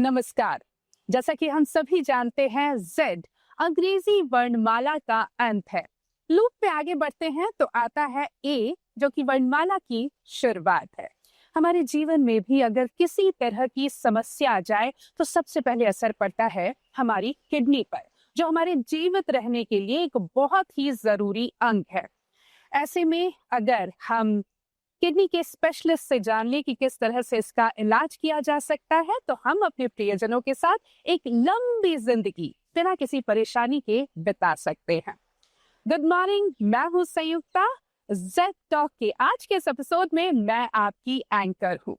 नमस्कार। जैसा कि हम सभी जानते हैं, Z अंग्रेजी वर्णमाला का अंत है। लूप पे आगे बढ़ते हैं तो आता है A, जो कि वर्णमाला की शुरुआत है। हमारे जीवन में भी अगर किसी तरह की समस्या आ जाए तो सबसे पहले असर पड़ता है हमारी किडनी पर, जो हमारे जीवित रहने के लिए एक बहुत ही जरूरी अंग है। ऐसे में अगर हम किडनी के स्पेशलिस्ट से जान ले कि किस तरह से इसका इलाज किया जा सकता है, तो हम अपने प्रियजनों के साथ एक लंबी जिंदगी बिना किसी परेशानी के बिता सकते हैं। गुड मॉर्निंग, मैं हूँ संयुक्ता। जेड टॉक के आज के इस एपिसोड में मैं आपकी एंकर हूँ।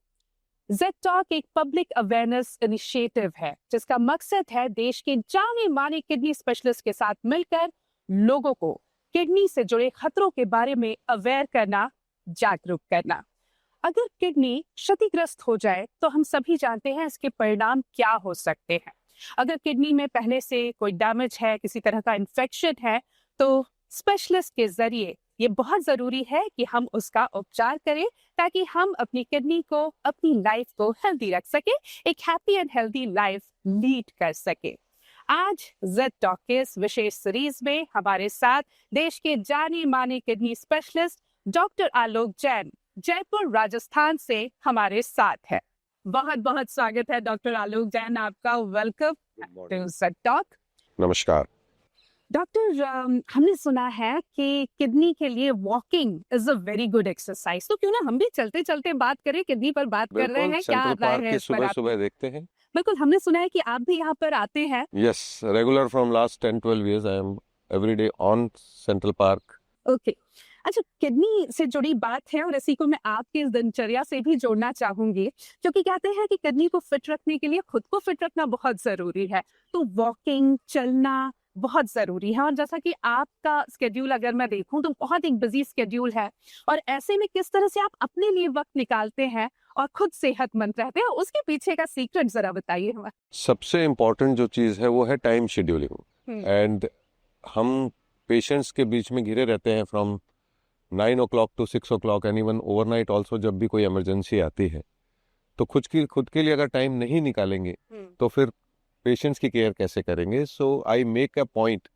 जेड टॉक एक पब्लिक अवेयरनेस इनिशिएटिव है जिसका मकसद है देश के जाने माने किडनी स्पेशलिस्ट के साथ मिलकर लोगों को किडनी से जुड़े खतरों के बारे में अवेयर करना, जागरूक करना। अगर किडनी क्षतिग्रस्त हो जाए तो हम सभी जानते हैं इसके परिणाम क्या हो सकते हैं। अगर किडनी में पहले से कोई डैमेज है, किसी तरह का इन्फेक्शन है, तो स्पेशलिस्ट के जरिए ये बहुत जरूरी है कि हम उसका उपचार करें ताकि हम अपनी किडनी को, अपनी लाइफ को हेल्दी रख सके, एक happy and healthy life lead कर सके। आज जेड टॉक के इस विशेष सीरीज में हमारे साथ देश के जाने माने kidney specialist doctor Alok Jain Jaipur Rajasthan से हमारे साथ है। बहुत बहुत स्वागत है डॉक्टर आलोक जैन, आपका। Welcome to Z talk. नमस्कार डॉक्टर, हमने सुना है कि किडनी के लिए walking is a very good exercise, तो क्यों ना हम भी चलते चलते बात करें, किडनी पर बात कर रहे हैं। क्या राय है इस पर? सुबह देखते हैं। बिल्कुल, हमने सुना है कि आप भी यहाँ पर आते हैं। Yes, regular from last 10-12 years I am every day on central park. Okay, अच्छा, किडनी से जुड़ी बात है और इसी को मैं आपकी इस दिनचर्या से भी जोड़ना चाहूंगी, क्योंकि कहते हैं कि किडनी को फिट रखने के लिए खुद को फिट रखना बहुत जरूरी है। तो वॉकिंग, चलना बहुत जरूरी है। और जैसा कि आपका स्केड्यूल अगर मैं देखूं तो बहुत एक बिजी स्केड्यूल है, और ऐसे में किस तरह से आप अपने लिए वक्त निकालते हैं और खुद सेहतमंद रहते हैं, उसके पीछे का सीक्रेट जरा बताइए हमें। सबसे इम्पोर्टेंट जो चीज है वो है टाइम शेड्यूलिंग। एंड हम पेशेंट्स के बीच में घिरे रहते हैं from 9 o'clock to 6 o'clock and even overnight also. जब भी कोई इमरजेंसी आती है तो खुद के लिए अगर टाइम नहीं निकालेंगे तो फिर पेशेंट्स की केयर कैसे करेंगे। सो आई मेक अ पॉइंट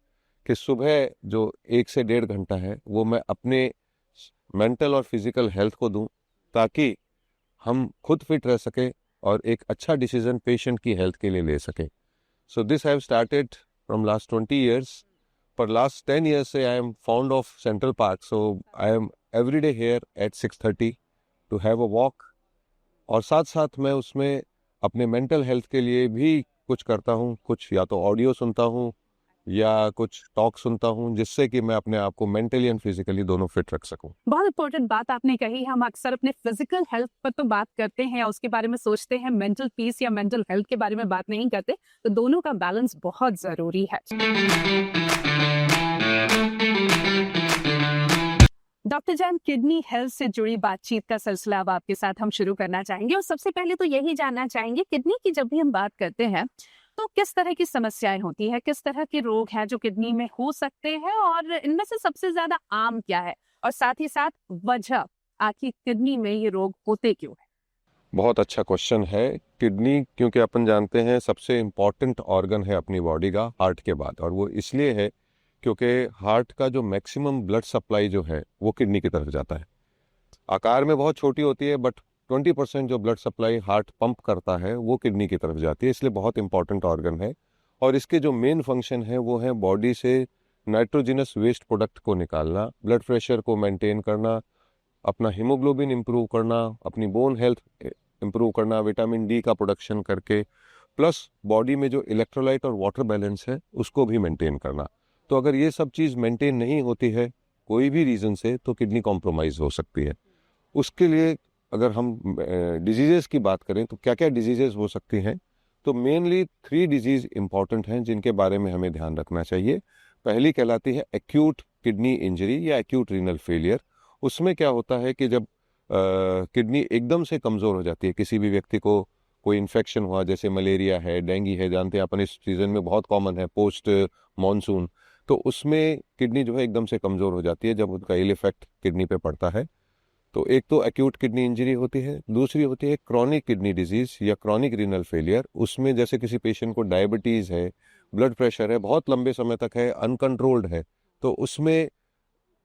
कि सुबह जो 1 से 1.5 घंटा है वो मैं अपने मेंटल और फिजिकल हेल्थ को दूं, ताकि हम खुद फिट रह सके और एक अच्छा डिसीजन पेशेंट की हेल्थ के लिए ले सके। So this I have started from last 20 years। पर लास्ट 10 years से I am fond of central park, so I am every day here at 6:30 to have a walk. और साथ साथ मैं उसमें अपने मेंटल हेल्थ के लिए भी कुछ करता हूँ। कुछ या तो ऑडियो सुनता हूँ या कुछ टॉक सुनता हूँ, जिससे कि मैं अपने आप को मेंटली एंड फिजिकली दोनों फिट रख सकूं। बहुत इंपॉर्टेंट बात आपने कही। हम अक्सर अपने फिजिकल हेल्थ पर तो बात करते हैं, उसके बारे में सोचते हैं, मेंटल पीस या मेंटल हेल्थ के बारे में बात नहीं करते। तो दोनों का बैलेंस बहुत जरूरी है। डॉक्टर जैन, किडनी हेल्थ से जुड़ी बातचीत का सिलसिला अब आपके साथ हम शुरू करना चाहेंगे, और सबसे पहले तो यही जानना चाहेंगे, किडनी की जब भी हम बात करते हैं तो किस तरह की समस्याएं होती हैं, किस तरह के रोग हैं जो किडनी में हो सकते हैं, और इनमें से सबसे ज्यादा आम क्या है, और साथ ही साथ वजह आखिर किडनी में ये रोग होते क्यों है? बहुत अच्छा क्वेश्चन है। किडनी, क्योंकि अपन जानते हैं सबसे इम्पॉर्टेंट ऑर्गन है अपनी बॉडी का हार्ट के बाद, और वो इसलिए है क्योंकि हार्ट का जो मैक्सिमम ब्लड सप्लाई जो है वो किडनी की तरफ जाता है। आकार में बहुत छोटी होती है, बट 20% जो ब्लड सप्लाई हार्ट पंप करता है वो किडनी की तरफ जाती है, इसलिए बहुत इंपॉर्टेंट ऑर्गन है। और इसके जो मेन फंक्शन है वो है बॉडी से नाइट्रोजिनस वेस्ट प्रोडक्ट को निकालना, ब्लड प्रेशर को मेंटेन करना, अपना हीमोग्लोबिन इम्प्रूव करना, अपनी बोन हेल्थ इम्प्रूव करना, विटामिन डी का प्रोडक्शन करके, प्लस बॉडी में जो इलेक्ट्रोलाइट और वाटर बैलेंस है उसको भी मेंटेन करना। तो अगर ये सब चीज़ मेंटेन नहीं होती है कोई भी रीज़न से, तो किडनी कॉम्प्रोमाइज़ हो सकती है। उसके लिए अगर हम डिजीजेस की बात करें तो क्या क्या डिजीजेस हो सकती हैं, तो मेनली 3 डिजीज़ इंपॉर्टेंट हैं जिनके बारे में हमें ध्यान रखना चाहिए। पहली कहलाती है एक्यूट किडनी इंजरी या एक्यूट रीनल फेलियर। उसमें क्या होता है कि जब किडनी एकदम से कमज़ोर हो जाती है, किसी भी व्यक्ति को कोई इन्फेक्शन हुआ, जैसे मलेरिया है, डेंगू है, जानते हैं अपन इस सीज़न में बहुत कॉमन है पोस्ट मॉनसून, तो उसमें किडनी जो है एकदम से कमज़ोर हो जाती है जब उनका इल इफेक्ट किडनी पे पड़ता है। तो एक तो एक्यूट किडनी इंजरी होती है, दूसरी होती है क्रॉनिक किडनी डिजीज या क्रॉनिक रीनल फेलियर। उसमें जैसे किसी पेशेंट को डायबिटीज है, ब्लड प्रेशर है, बहुत लंबे समय तक है, अनकंट्रोल्ड है, तो उसमें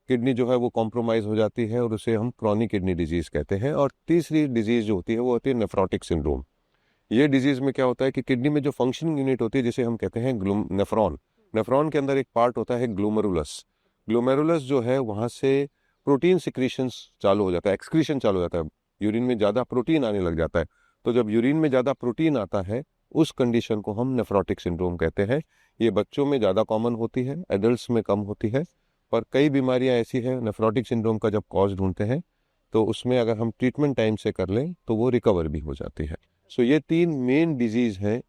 किडनी जो है वो कॉम्प्रोमाइज हो जाती है और उसे हम क्रॉनिक किडनी डिजीज कहते हैं। और तीसरी डिजीज जो होती है वो होती है नेफ्रोटिक सिंड्रोम। ये डिजीज में क्या होता है कि किडनी में जो फंक्शनिंग यूनिट होती है जिसे हम कहते हैं नेफ्रॉन, नेफ्रॉन के अंदर एक पार्ट होता है ग्लोमेरुलस। ग्लोमेरुलस जो है वहां से प्रोटीन सिक्रीशंस चालू हो जाता है, एक्सक्रीशन चालू हो जाता है, यूरिन में ज़्यादा प्रोटीन आने लग जाता है। तो जब यूरिन में ज़्यादा प्रोटीन आता है उस कंडीशन को हम नेफ्रोटिक सिंड्रोम कहते हैं। ये बच्चों में ज़्यादा कॉमन होती है, एडल्ट्स में कम होती है। पर कई बीमारियां ऐसी है नेफ्रोटिक सिंड्रोम का जब कॉज ढूंढते हैं तो उसमें अगर हम ट्रीटमेंट टाइम से कर लें तो वो रिकवर भी हो जाती है। सो ये 3 मेन डिजीज हैं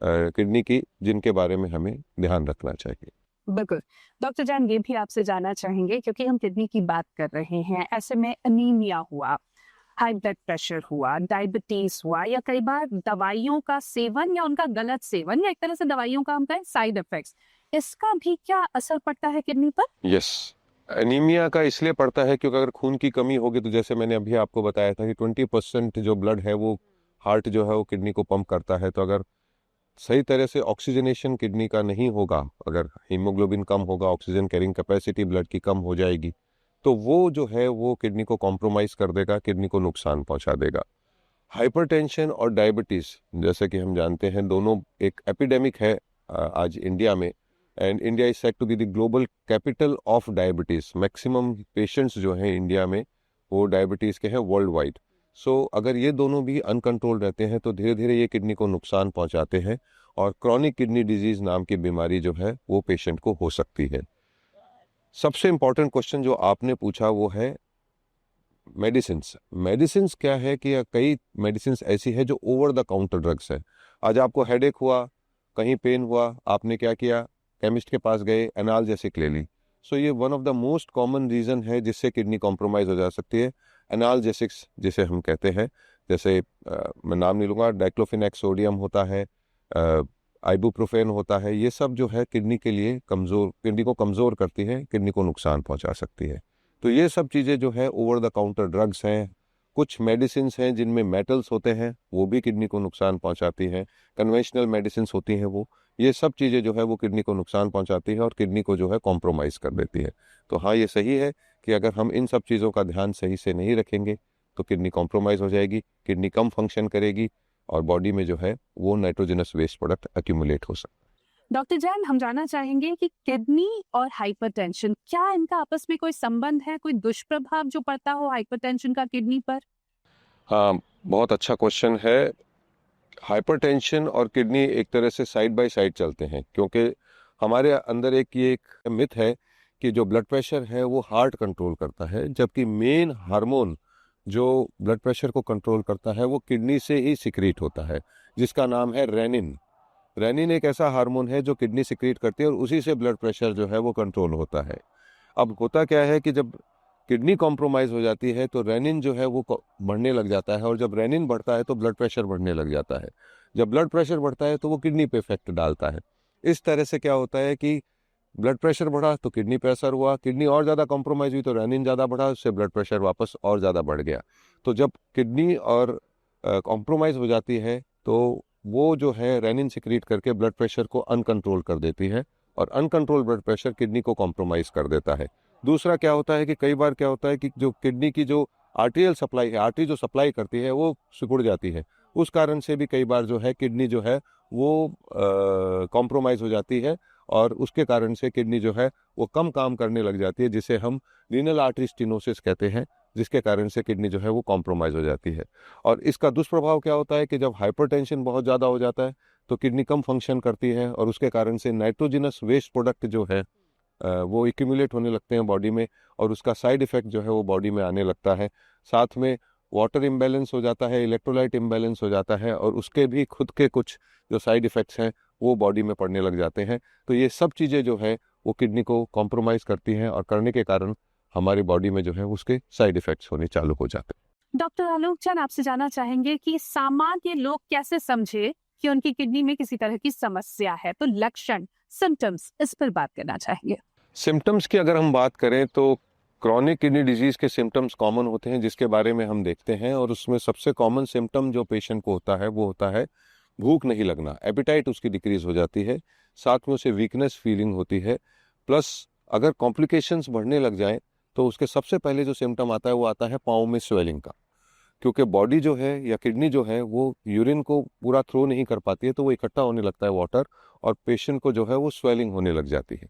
किडनी की जिनके बारे में हमें ध्यान रखना चाहिए। बिल्कुल। डॉक्टर जैन, ये भी आपसे जानना चाहेंगे क्योंकि हम किडनी की बात कर रहे हैं, ऐसे में अनीमिया हुआ, हाई ब्लड प्रेशर हुआ, डायबिटीज हुआ, या कई बार दवाइयों का सेवन या उनका गलत सेवन, या एक तरह से दवाइयों का हम कहें साइड इफेक्ट्स, इसका भी क्या असर पड़ता है किडनी पर? यस, एनीमिया का इसलिए पड़ता है क्योंकि अगर खून की कमी होगी तो जैसे मैंने अभी आपको बताया था कि 20% जो ब्लड है वो हार्ट जो है वो किडनी को पंप करता है। तो अगर सही तरह से ऑक्सीजनेशन किडनी का नहीं होगा, अगर हीमोग्लोबिन कम होगा, ऑक्सीजन कैरिंग कैपेसिटी ब्लड की कम हो जाएगी, तो वो जो है वो किडनी को कॉम्प्रोमाइज कर देगा, किडनी को नुकसान पहुंचा देगा। हाइपरटेंशन और डायबिटीज जैसे कि हम जानते हैं दोनों एक एपिडेमिक है आज इंडिया में। And India is said to be the global capital of diabetes. Maximum patients जो हैं इंडिया में वो डायबिटीज के हैं वर्ल्ड वाइड। सो अगर ये दोनों भी अनकंट्रोल रहते हैं तो धीरे धीरे ये किडनी को नुकसान पहुंचाते हैं और क्रॉनिक किडनी डिजीज नाम की बीमारी जो है वो पेशेंट को हो सकती है। सबसे इंपॉर्टेंट क्वेश्चन जो आपने पूछा वो है मेडिसिन्स। मेडिसिन्स क्या है कि कई मेडिसिन्स ऐसी है जो ओवर द काउंटर ड्रग्स है। आज आपको हेडेक हुआ, कहीं पेन हुआ, आपने क्या किया, केमिस्ट के पास गए, एनाल्जेसिक ले ली। सो ये one of the most common reason है जिससे किडनी कॉम्प्रोमाइज़ हो जा सकती है। एनाल्जेसिक्स जिसे हम कहते हैं, जैसे मैं नाम नहीं लूँगा, डाइक्लोफिनेक सोडियम होता है, आइबुप्रोफेन होता है, ये सब जो है किडनी के लिए कमज़ोर, किडनी को कमज़ोर करती है, किडनी को नुकसान पहुँचा सकती है। तो ये सब चीज़ें जो है ओवर द काउंटर ड्रग्स हैं। कुछ मेडिसिन्स हैं जिनमें मेटल्स होते हैं, वो भी किडनी को नुकसान पहुंचाती हैं। कन्वेंशनल मेडिसिन्स होती हैं वो, ये सब चीज़ें जो है वो किडनी को नुकसान पहुंचाती है और किडनी को जो है कॉम्प्रोमाइज़ कर देती है। तो हाँ, ये सही है कि अगर हम इन सब चीज़ों का ध्यान सही से नहीं रखेंगे तो किडनी कॉम्प्रोमाइज़ हो जाएगी, किडनी कम फंक्शन करेगी और बॉडी में जो है वो नाइट्रोजनस वेस्ट प्रोडक्ट एक्यूमुलेट हो सकता है। डॉक्टर जैन, हम जानना चाहेंगे कि किडनी और हाइपरटेंशन, क्या इनका आपस में कोई संबंध है, कोई दुष्प्रभाव जो पड़ता हो हाइपरटेंशन का किडनी पर? हाँ, बहुत अच्छा क्वेश्चन है। हाइपरटेंशन और किडनी एक तरह से साइड बाय साइड चलते हैं क्योंकि हमारे अंदर एक मिथ है कि जो ब्लड प्रेशर है वो हार्ट कंट्रोल करता है, जबकि मेन हार्मोन जो ब्लड प्रेशर को कंट्रोल करता है वो किडनी से ही सिक्रीट होता है, जिसका नाम है रेनिन। रेनिन एक ऐसा हार्मोन है जो किडनी सिक्रीट करती है और उसी से ब्लड प्रेशर जो है वो कंट्रोल होता है। अब होता क्या है कि जब किडनी कॉम्प्रोमाइज हो जाती है तो रेनिन जो है वो बढ़ने लग जाता है और जब रेनिन बढ़ता है तो ब्लड प्रेशर बढ़ने लग जाता है। जब ब्लड प्रेशर बढ़ता है तो वो किडनी पे इफेक्ट डालता है। इस तरह से क्या होता है कि ब्लड प्रेशर बढ़ा तो किडनी पे असर हुआ, किडनी और ज़्यादा कॉम्प्रोमाइज हुई तो रेनिन ज़्यादा बढ़ा, उससे ब्लड प्रेशर वापस और ज़्यादा बढ़ गया। तो जब किडनी और कॉम्प्रोमाइज हो जाती है तो वो जो है रेनिन सिक्रीट करके ब्लड प्रेशर को अनकंट्रोल कर देती है और अनकंट्रोल ब्लड प्रेशर किडनी को कॉम्प्रोमाइज कर देता है। दूसरा क्या होता है कि कई बार क्या होता है कि जो किडनी की जो आर्टेरियल सप्लाई है, आर्टरी जो सप्लाई करती है वो सिकुड़ जाती है। उस कारण से भी कई बार जो है किडनी जो है वो कॉम्प्रोमाइज हो जाती है और उसके कारण से किडनी जो है वो कम काम करने लग जाती है, जिसे हम रीनल आर्टरी स्टेनोसिस कहते हैं, जिसके कारण से किडनी जो है वो कॉम्प्रोमाइज हो जाती है। और इसका दुष्प्रभाव क्या होता है कि जब हाइपरटेंशन बहुत ज़्यादा हो जाता है तो किडनी कम फंक्शन करती है और उसके कारण से नाइट्रोजिनस वेस्ट प्रोडक्ट जो है वो एक्यूमुलेट होने लगते हैं बॉडी में और उसका साइड इफेक्ट जो है वो बॉडी में आने लगता है। साथ में वाटर इम्बैलेंस हो जाता है, इलेक्ट्रोलाइट इम्बैलेंस हो जाता है और उसके भी खुद के कुछ जो साइड इफेक्ट्स हैं वो बॉडी में पड़ने लग जाते हैं। तो ये सब चीज़ें जो है वो किडनी को कॉम्प्रोमाइज़ करती हैं और करने के कारण हमारी बॉडी में जो है उसके साइड इफेक्ट्स होने चालू हो जाते हैं। डॉक्टर आलोक चंद, आपसे जानना चाहेंगे कि सामान्य लोग कैसे समझे कि उनकी किडनी में किसी तरह की समस्या है, तो लक्षण, सिम्टम्स, इस पर बात करना चाहेंगे। सिम्टम्स की अगर हम बात करें तो क्रॉनिक किडनी डिजीज के सिम्टम्स कॉमन होते हैं जिसके बारे में हम देखते हैं, और उसमें सबसे कॉमन सिम्टम जो पेशेंट को होता है वो होता है भूख नहीं लगना, एपिटाइट उसकी डिक्रीज हो जाती है, साथ में उसे वीकनेस फीलिंग होती है, प्लस अगर कॉम्प्लिकेशंस बढ़ने लग जाएं तो उसके सबसे पहले जो सिम्टम आता है वो आता है पाँव में स्वेलिंग का, क्योंकि बॉडी जो है या किडनी जो है वो यूरिन को पूरा थ्रो नहीं कर पाती है, तो वो इकट्ठा होने लगता है वाटर, और पेशेंट को जो है वो स्वेलिंग होने लग जाती है।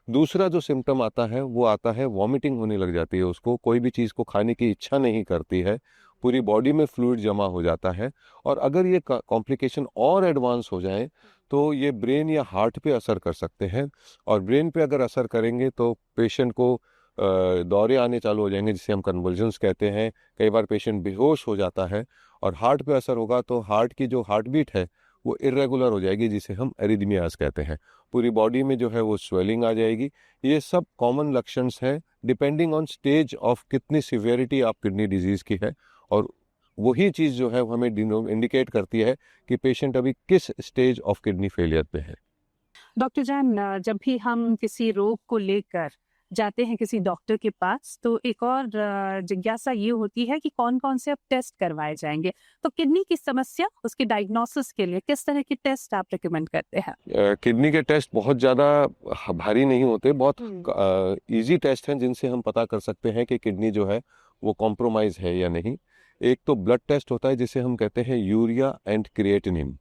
दूसरा जो सिम्टम आता है वो आता है वॉमिटिंग होने लग जाती है, उसको कोई भी चीज़ को खाने की इच्छा नहीं करती है, पूरी बॉडी में फ्लूइड जमा हो जाता है, और अगर ये कॉम्प्लिकेशन और एडवांस हो जाए तो ये ब्रेन या हार्ट पे असर कर सकते हैं, और ब्रेन पे अगर असर करेंगे तो पेशेंट को दौरे आने चालू हो जाएंगे जिसे हम कन्वल्जन्स कहते हैं, कई बार पेशेंट बेहोश हो जाता है, और हार्ट पे असर होगा तो हार्ट की जो हार्ट बीट है वो इरेगुलर हो जाएगी जिसे हम एरिदमियाज कहते हैं, पूरी बॉडी में जो है वो स्वेलिंग आ जाएगी। ये सब कॉमन लक्षण्स हैं डिपेंडिंग ऑन स्टेज ऑफ कितनी सिवियरिटी आप किडनी डिजीज की है, और वही चीज़ जो है वो हमें इंडिकेट करती है कि पेशेंट अभी किस स्टेज ऑफ किडनी फेलियर पे है। डॉक्टर जान, जब भी हम किसी रोग को लेकर जाते हैं किसी डॉक्टर के पास, तो एक और जिज्ञासा ये होती है कि कौन कौन से अब टेस्ट करवाए जाएंगे। तो किडनी की समस्या, उसके डायग्नोसिस के लिए किस तरह के टेस्ट आप रिकमेंड करते हैं? किडनी के टेस्ट बहुत ज़्यादा भारी नहीं होते, बहुत इजी टेस्ट हैं जिनसे हम पता कर सकते हैं कि किडनी जो है वो कॉम्प्रोमाइज़ है या नहीं। एक तो ब्लड टेस्ट होता है जिसे हम कहते हैं यूरिया एंड क्रिएटिनिन,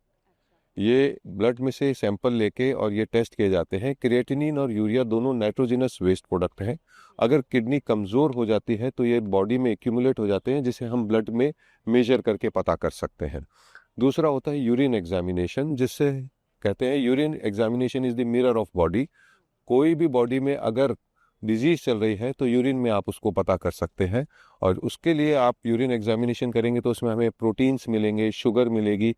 ये ब्लड में से सैंपल लेके और ये टेस्ट किए जाते हैं। क्रिएटिनिन और यूरिया दोनों नाइट्रोजिनस वेस्ट प्रोडक्ट हैं, अगर किडनी कमज़ोर हो जाती है तो ये बॉडी में एक्यूमुलेट हो जाते हैं जिसे हम ब्लड में मेजर करके पता कर सकते हैं। दूसरा होता है यूरिन एग्जामिनेशन, जिससे कहते हैं urine examination is the mirror of body. कोई भी बॉडी में अगर डिजीज चल रही है तो यूरिन में आप उसको पता कर सकते हैं, और उसके लिए आप यूरिन एग्जामिनेशन करेंगे तो उसमें हमें प्रोटीन्स मिलेंगे, शुगर मिलेगी,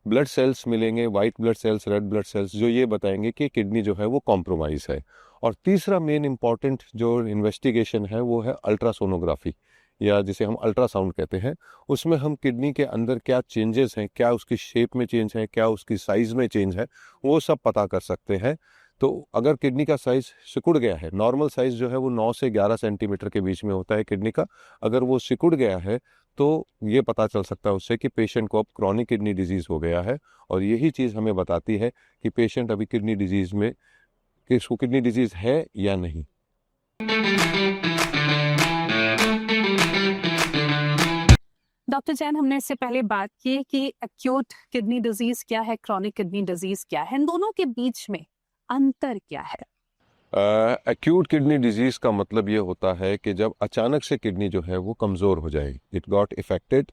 ब्लड सेल्स मिलेंगे, white blood cells, red blood cells, जो ये बताएंगे कि किडनी जो है वो कॉम्प्रोमाइज़ है। और तीसरा मेन इंपॉर्टेंट जो इन्वेस्टिगेशन है वो है अल्ट्रासोनोग्राफी, या जिसे हम अल्ट्रासाउंड कहते हैं। उसमें हम किडनी के अंदर क्या चेंजेस हैं, क्या उसकी शेप में चेंज है, क्या उसकी साइज़ में चेंज है, वो सब पता कर सकते हैं। तो अगर किडनी का साइज़ सिकुड़ गया है, नॉर्मल साइज़ जो है वो 9 से 11 सेंटीमीटर के बीच में होता है किडनी का, अगर वो सिकुड़ गया है तो ये पता चल सकता है उससे कि पेशेंट को अब क्रॉनिक किडनी डिजीज़ हो गया है, और यही चीज़ हमें बताती है कि पेशेंट अभी किडनी डिजीज़ में, कि इसको किडनी डिजीज़ है या नहीं। डॉक्टर जैन, हमने इससे पहले बात की कि एक्यूट किडनी डिजीज क्या है, क्रॉनिक किडनी डिजीज क्या है, इन दोनों के बीच में अंतर क्या है? एक्यूट किडनी डिजीज़ का मतलब ये होता है कि जब अचानक से किडनी जो है वो कमज़ोर हो जाए, इट गॉट इफेक्टेड,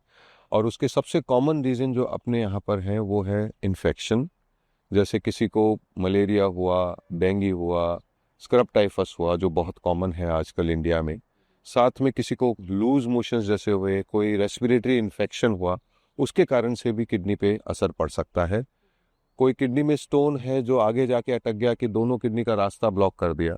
और उसके सबसे कॉमन रीज़न जो अपने यहाँ पर है वो है इन्फेक्शन। जैसे किसी को मलेरिया हुआ, डेंगू हुआ, स्क्रब टाइफस हुआ जो बहुत कॉमन है आजकल इंडिया में, साथ में किसी को लूज मोशंस जैसे हुए, कोई रेस्पिरेटरी इन्फेक्शन हुआ, उसके कारण से भी किडनी पे असर पड़ सकता है। कोई किडनी में स्टोन है जो आगे जाके अटक गया कि दोनों किडनी का रास्ता ब्लॉक कर दिया,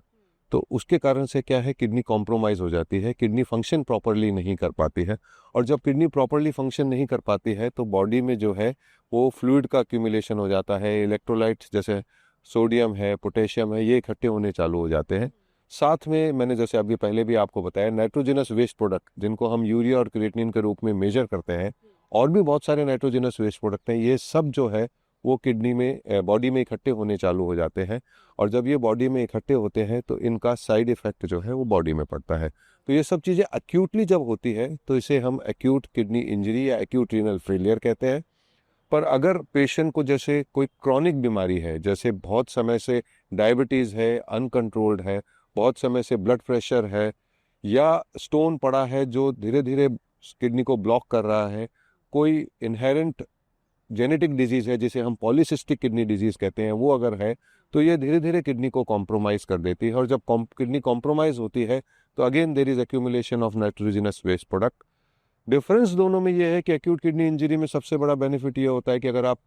तो उसके कारण से क्या है, किडनी कॉम्प्रोमाइज़ हो जाती है, किडनी फंक्शन प्रॉपरली नहीं कर पाती है, और जब किडनी प्रॉपरली फंक्शन नहीं कर पाती है तो बॉडी में जो है वो फ्लूइड का एक्यूमुलेशन हो जाता है, इलेक्ट्रोलाइट जैसे सोडियम है, पोटेशियम है, ये इकट्ठे होने चालू हो जाते हैं। साथ में मैंने जैसे अभी पहले भी आपको बताया, नाइट्रोजिनस वेस्ट प्रोडक्ट जिनको हम यूरिया और क्रिएटिनिन के रूप में मेजर करते हैं, और भी बहुत सारे नाइट्रोजिनस वेस्ट प्रोडक्ट हैं, ये सब जो है वो किडनी में, बॉडी में इकट्ठे होने चालू हो जाते हैं, और जब ये बॉडी में इकट्ठे होते हैं तो इनका साइड इफेक्ट जो है वो बॉडी में पड़ता है। तो ये सब चीज़ें एक्यूटली जब होती है तो इसे हम एक्यूट किडनी इंजरी या एक्यूट रीनल फेलियर कहते हैं। पर अगर पेशेंट को जैसे कोई क्रॉनिक बीमारी है, जैसे बहुत समय से डायबिटीज़ है, अनकंट्रोल्ड है, बहुत समय से ब्लड प्रेशर है, या स्टोन पड़ा है जो धीरे धीरे किडनी को ब्लॉक कर रहा है, कोई इनहेरेंट जेनेटिक डिजीज़ है जिसे हम पॉलीसिस्टिक किडनी डिजीज़ कहते हैं, वो अगर है तो ये धीरे धीरे किडनी को कॉम्प्रोमाइज़ कर देती है, और जब किडनी कॉम्प्रोमाइज़ होती है तो again there is accumulation of nitrogenous waste product. Difference दोनों में ये है कि एक्यूट किडनी इंजरी में सबसे बड़ा बेनिफिट ये होता है कि अगर आप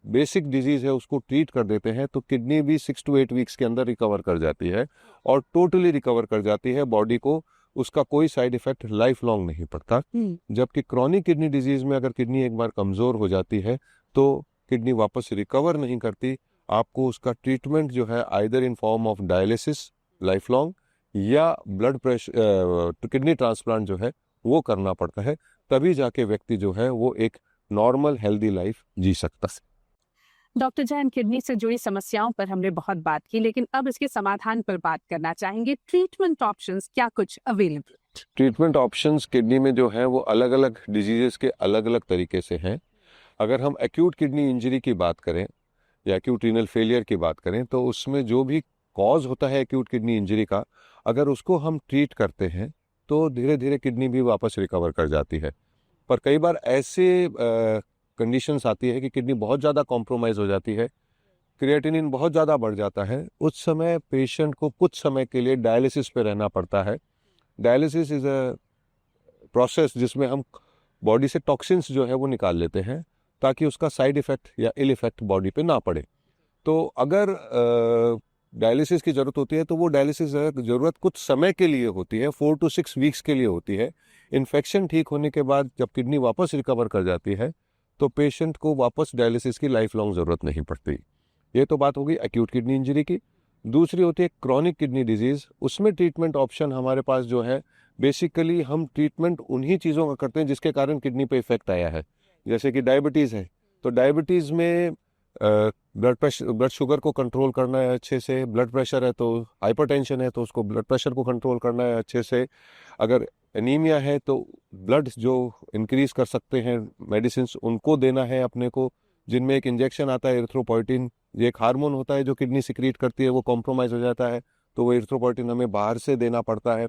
बेसिक डिजीज़ है उसको ट्रीट कर देते हैं तो किडनी भी 6 to 8 वीक्स के अंदर रिकवर कर जाती है, और टोटली रिकवर कर जाती है, बॉडी को उसका कोई साइड इफेक्ट लाइफ लॉन्ग नहीं पड़ता। जबकि क्रॉनिक किडनी डिजीज में अगर किडनी एक बार कमज़ोर हो जाती है तो किडनी वापस रिकवर नहीं करती, आपको उसका ट्रीटमेंट जो है either in form of dialysis life long, या ब्लड प्रेशर किडनी ट्रांसप्लांट जो है वो करना पड़ता है, तभी जाके व्यक्ति जो है वो एक नॉर्मल हेल्दी लाइफ जी सकता है। डॉक्टर जैन, किडनी से जुड़ी समस्याओं पर हमने बहुत बात की, लेकिन अब इसके समाधान पर बात करना चाहेंगे। ट्रीटमेंट ऑप्शंस क्या कुछ अवेलेबल? ट्रीटमेंट ऑप्शंस किडनी में जो है वो अलग अलग डिजीजेस के अलग अलग तरीके से हैं। अगर हम एक्यूट किडनी इंजरी की बात करें या एक्यूट रीनल फेलियर की बात करें, तो उसमें जो भी कॉज होता है एक्यूट किडनी इंजरी का, अगर उसको हम ट्रीट करते हैं तो धीरे धीरे किडनी भी वापस रिकवर कर जाती है। पर कई बार ऐसे कंडीशंस आती है कि किडनी बहुत ज़्यादा कॉम्प्रोमाइज़ हो जाती है, क्रिएटिनिन बहुत ज़्यादा बढ़ जाता है, उस समय पेशेंट को कुछ समय के लिए डायलिसिस पे रहना पड़ता है। डायलिसिस इज़ अ प्रोसेस जिसमें हम बॉडी से टॉक्सिन्स जो है वो निकाल लेते हैं, ताकि उसका साइड इफ़ेक्ट या इल इफ़ेक्ट बॉडी पे ना पड़े। तो अगर डायलिसिस की ज़रूरत होती है तो वो डायलिसिस ज़रूरत कुछ समय के लिए होती है, 4 to 6 वीक्स के लिए होती है। इन्फेक्शन ठीक होने के बाद जब किडनी वापस रिकवर कर जाती है तो पेशेंट को वापस डायलिसिस की लाइफ लॉन्ग ज़रूरत नहीं पड़ती। ये तो बात हो गई एक्यूट किडनी इंजरी की। दूसरी होती है क्रॉनिक किडनी डिजीज़। उसमें ट्रीटमेंट ऑप्शन हमारे पास जो है, बेसिकली हम ट्रीटमेंट उन्हीं चीज़ों का करते हैं जिसके कारण किडनी पे इफेक्ट आया है। जैसे कि डायबिटीज़ है तो डायबिटीज़ में ब्लड शुगर को कंट्रोल करना है अच्छे से, ब्लड प्रेशर है तो हाइपरटेंशन है तो उसको ब्लड प्रेशर को कंट्रोल करना है अच्छे से, अगर एनीमिया है तो ब्लड जो इंक्रीज कर सकते हैं मेडिसिन उनको देना है अपने को, जिनमें एक इंजेक्शन आता है एरिथ्रोपोइटिन, ये एक हार्मोन होता है जो किडनी सिक्रीट करती है, वो कॉम्प्रोमाइज़ हो जाता है तो वो एरिथ्रोपोइटिन हमें बाहर से देना पड़ता है।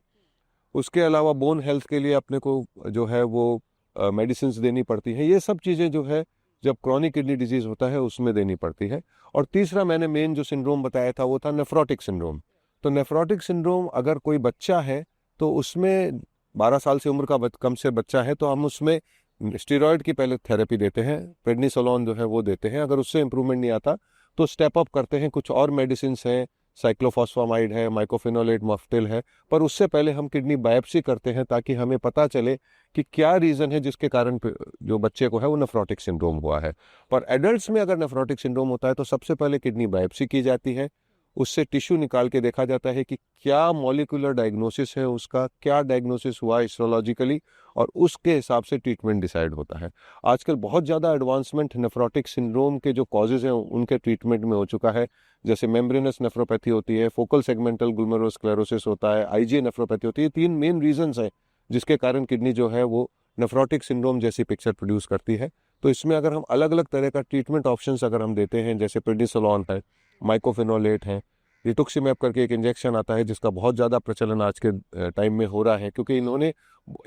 उसके अलावा बोन हेल्थ के लिए अपने को जो है वो मेडिसिन देनी पड़ती है। ये सब चीज़ें जो है जब क्रॉनिक किडनी डिजीज होता है उसमें देनी पड़ती है। और तीसरा मैंने मेन जो सिंड्रोम बताया था वो था नेफ्रोटिक सिंड्रोम। तो नेफ्रोटिक सिंड्रोम अगर कोई बच्चा है तो उसमें 12 साल से उम्र का कम से बच्चा है तो हम उसमें स्टेरॉयड की पहले थेरेपी देते हैं, प्रेडनिसोलोन जो है वो देते हैं। अगर उससे इंप्रूवमेंट नहीं आता तो स्टेप अप करते हैं, कुछ और मेडिसिन हैं, साइक्लोफॉस्फामाइड है, माइकोफिनोलेट, मफ्टिल है। पर उससे पहले हम किडनी बायोप्सी करते हैं ताकि हमें पता चले कि क्या रीज़न है जिसके कारण जो बच्चे को है वो नेफ्रोटिक सिंड्रोम हुआ है। पर एडल्ट्स में अगर नेफ्रोटिक सिंड्रोम होता है तो सबसे पहले किडनी बायोप्सी की जाती है, उससे टिश्यू निकाल के देखा जाता है कि क्या मॉलिक्यूलर डायग्नोसिस है उसका, क्या डायग्नोसिस हुआ हिस्टोलॉजिकली, और उसके हिसाब से ट्रीटमेंट डिसाइड होता है। आजकल बहुत ज़्यादा एडवांसमेंट नेफ्रोटिक सिंड्रोम के जो कॉजेज़ हैं उनके ट्रीटमेंट में हो चुका है। जैसे मेम्ब्रेनस नेफ्रोपैथी होती है, फोकल सेगमेंटल ग्लोमेरुलोस्क्लेरोसिस होता है, आईजीए नेफ्रोपैथी होती है। 3 मेन रीजंस हैं जिसके कारण किडनी जो है वो नेफ्रोटिक सिंड्रोम जैसी पिक्चर प्रोड्यूस करती है। तो इसमें अगर हम अलग अलग तरह का ट्रीटमेंट ऑप्शंस अगर हम देते हैं, जैसे प्रेडनिसोलोन है, माइकोफिनोलेट है, रिटुक्सीमैब करके एक इंजेक्शन आता है जिसका बहुत ज़्यादा प्रचलन आज के टाइम में हो रहा है, क्योंकि इन्होंने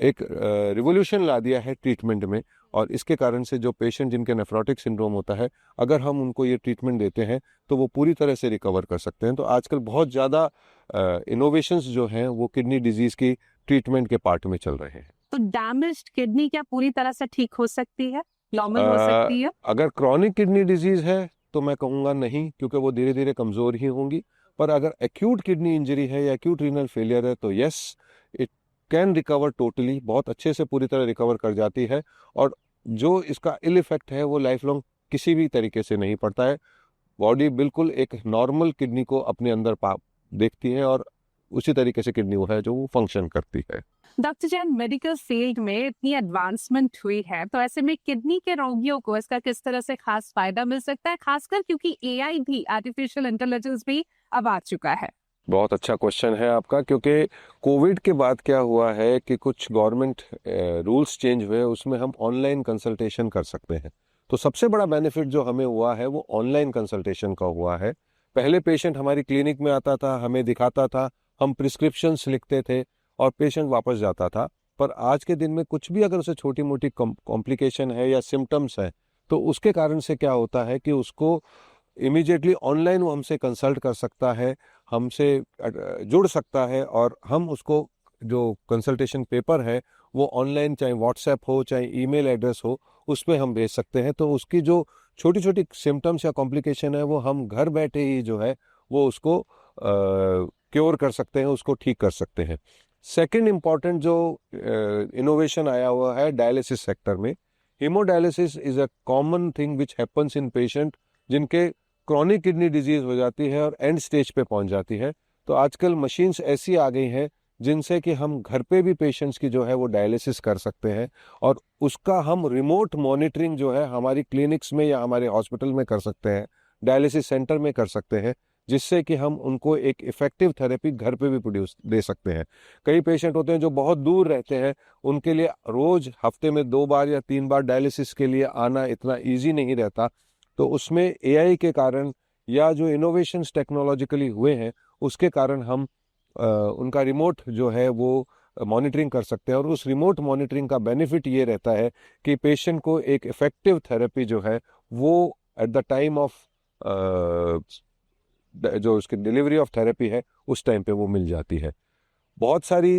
एक रिवोल्यूशन ला दिया है ट्रीटमेंट में। और इसके कारण से जो पेशेंट जिनके नेफ्रोटिक सिंड्रोम होता है, अगर हम उनको ये ट्रीटमेंट देते हैं तो वो पूरी तरह से रिकवर कर सकते हैं। तो आजकल बहुत ज़्यादा इनोवेशंस जो हैं वो किडनी डिजीज़ की ट्रीटमेंट के पार्ट में चल रहे हैं। तो डैमेज्ड किडनी क्या पूरी तरह से ठीक हो सकती है, नॉर्मल हो सकती है? अगर क्रॉनिक किडनी डिजीज़ है तो मैं कहूँगा नहीं, क्योंकि वो धीरे धीरे कमज़ोर ही होंगी। पर अगर एक्यूट किडनी इंजरी है या एक्यूट रीनल फेलियर है तो yes, it can recover totally, बहुत अच्छे से पूरी तरह रिकवर कर जाती है। और जो इसका इल इफेक्ट है वो लाइफ लॉन्ग किसी भी तरीके से नहीं पड़ता है। बॉडी बिल्कुल एक नॉर्मल किडनी को अपने अंदर देखती है और उसी तरीके से किडनी वो है जो वो फंक्शन करती है। डॉक्टर जैन, मेडिकल फील्ड में इतनी एडवांसमेंट हुई है, तो ऐसे में किडनी के रोगियों को इसका किस तरह से खास फायदा मिल सकता है, खासकर क्योंकि एआई भी, आर्टिफिशियल इंटेलिजेंस भी अब आ चुका है? बहुत अच्छा क्वेश्चन है आपका, क्योंकि कोविड के बाद क्या हुआ है कि कुछ गवर्नमेंट रूल्स चेंज हुए, उसमें हम ऑनलाइन कंसल्टेशन कर सकते हैं। तो सबसे बड़ा बेनिफिट जो हमें हुआ है वो ऑनलाइन कंसल्टेशन का हुआ है। पहले पेशेंट हमारी क्लिनिक में आता था, हमें दिखाता था, हम प्रिस्क्रिप्शंस लिखते थे और पेशेंट वापस जाता था। पर आज के दिन में कुछ भी अगर उसे छोटी मोटी कॉम्प्लिकेशन है या सिम्टम्स है तो उसके कारण से क्या होता है कि उसको इमीडिएटली ऑनलाइन वो हमसे कंसल्ट कर सकता है, हमसे जुड़ सकता है, और हम उसको जो कंसल्टेशन पेपर है वो ऑनलाइन, चाहे व्हाट्सएप हो चाहे ईमेल एड्रेस हो, उस पर हम भेज सकते हैं। तो उसकी जो छोटी छोटी सिम्टम्स या कॉम्प्लिकेशन है वो हम घर बैठे ही जो है वो उसको क्योर कर सकते हैं, उसको ठीक कर सकते हैं। सेकंड इम्पॉर्टेंट जो इनोवेशन आया हुआ है डायलिसिस सेक्टर में, haemodialysis is a common thing which happens in patient जिनके क्रॉनिक किडनी डिजीज हो जाती है और एंड स्टेज पे पहुंच जाती है। तो आजकल मशीन्स ऐसी आ गई हैं जिनसे कि हम घर पे भी पेशेंट्स की जो है वो डायलिसिस कर सकते हैं, और उसका हम रिमोट मॉनिटरिंग जो है हमारी क्लिनिक्स में या हमारे हॉस्पिटल में कर सकते हैं, डायलिसिस सेंटर में कर सकते हैं, जिससे कि हम उनको एक इफेक्टिव थेरेपी घर पे भी प्रोड्यूस दे सकते हैं। कई पेशेंट होते हैं जो बहुत दूर रहते हैं, उनके लिए रोज हफ्ते में 2 बार या 3 बार डायलिसिस के लिए आना इतना ईजी नहीं रहता। तो उसमें एआई के कारण या जो इनोवेशंस टेक्नोलॉजिकली हुए हैं उसके कारण हम उनका रिमोट जो है वो मॉनिटरिंग कर सकते हैं, और उस रिमोट मॉनिटरिंग का बेनिफिट ये रहता है कि पेशेंट को एक इफेक्टिव थेरेपी जो है वो एट द टाइम ऑफ जो उसकी डिलीवरी ऑफ थेरेपी है उस टाइम पे वो मिल जाती है। बहुत सारी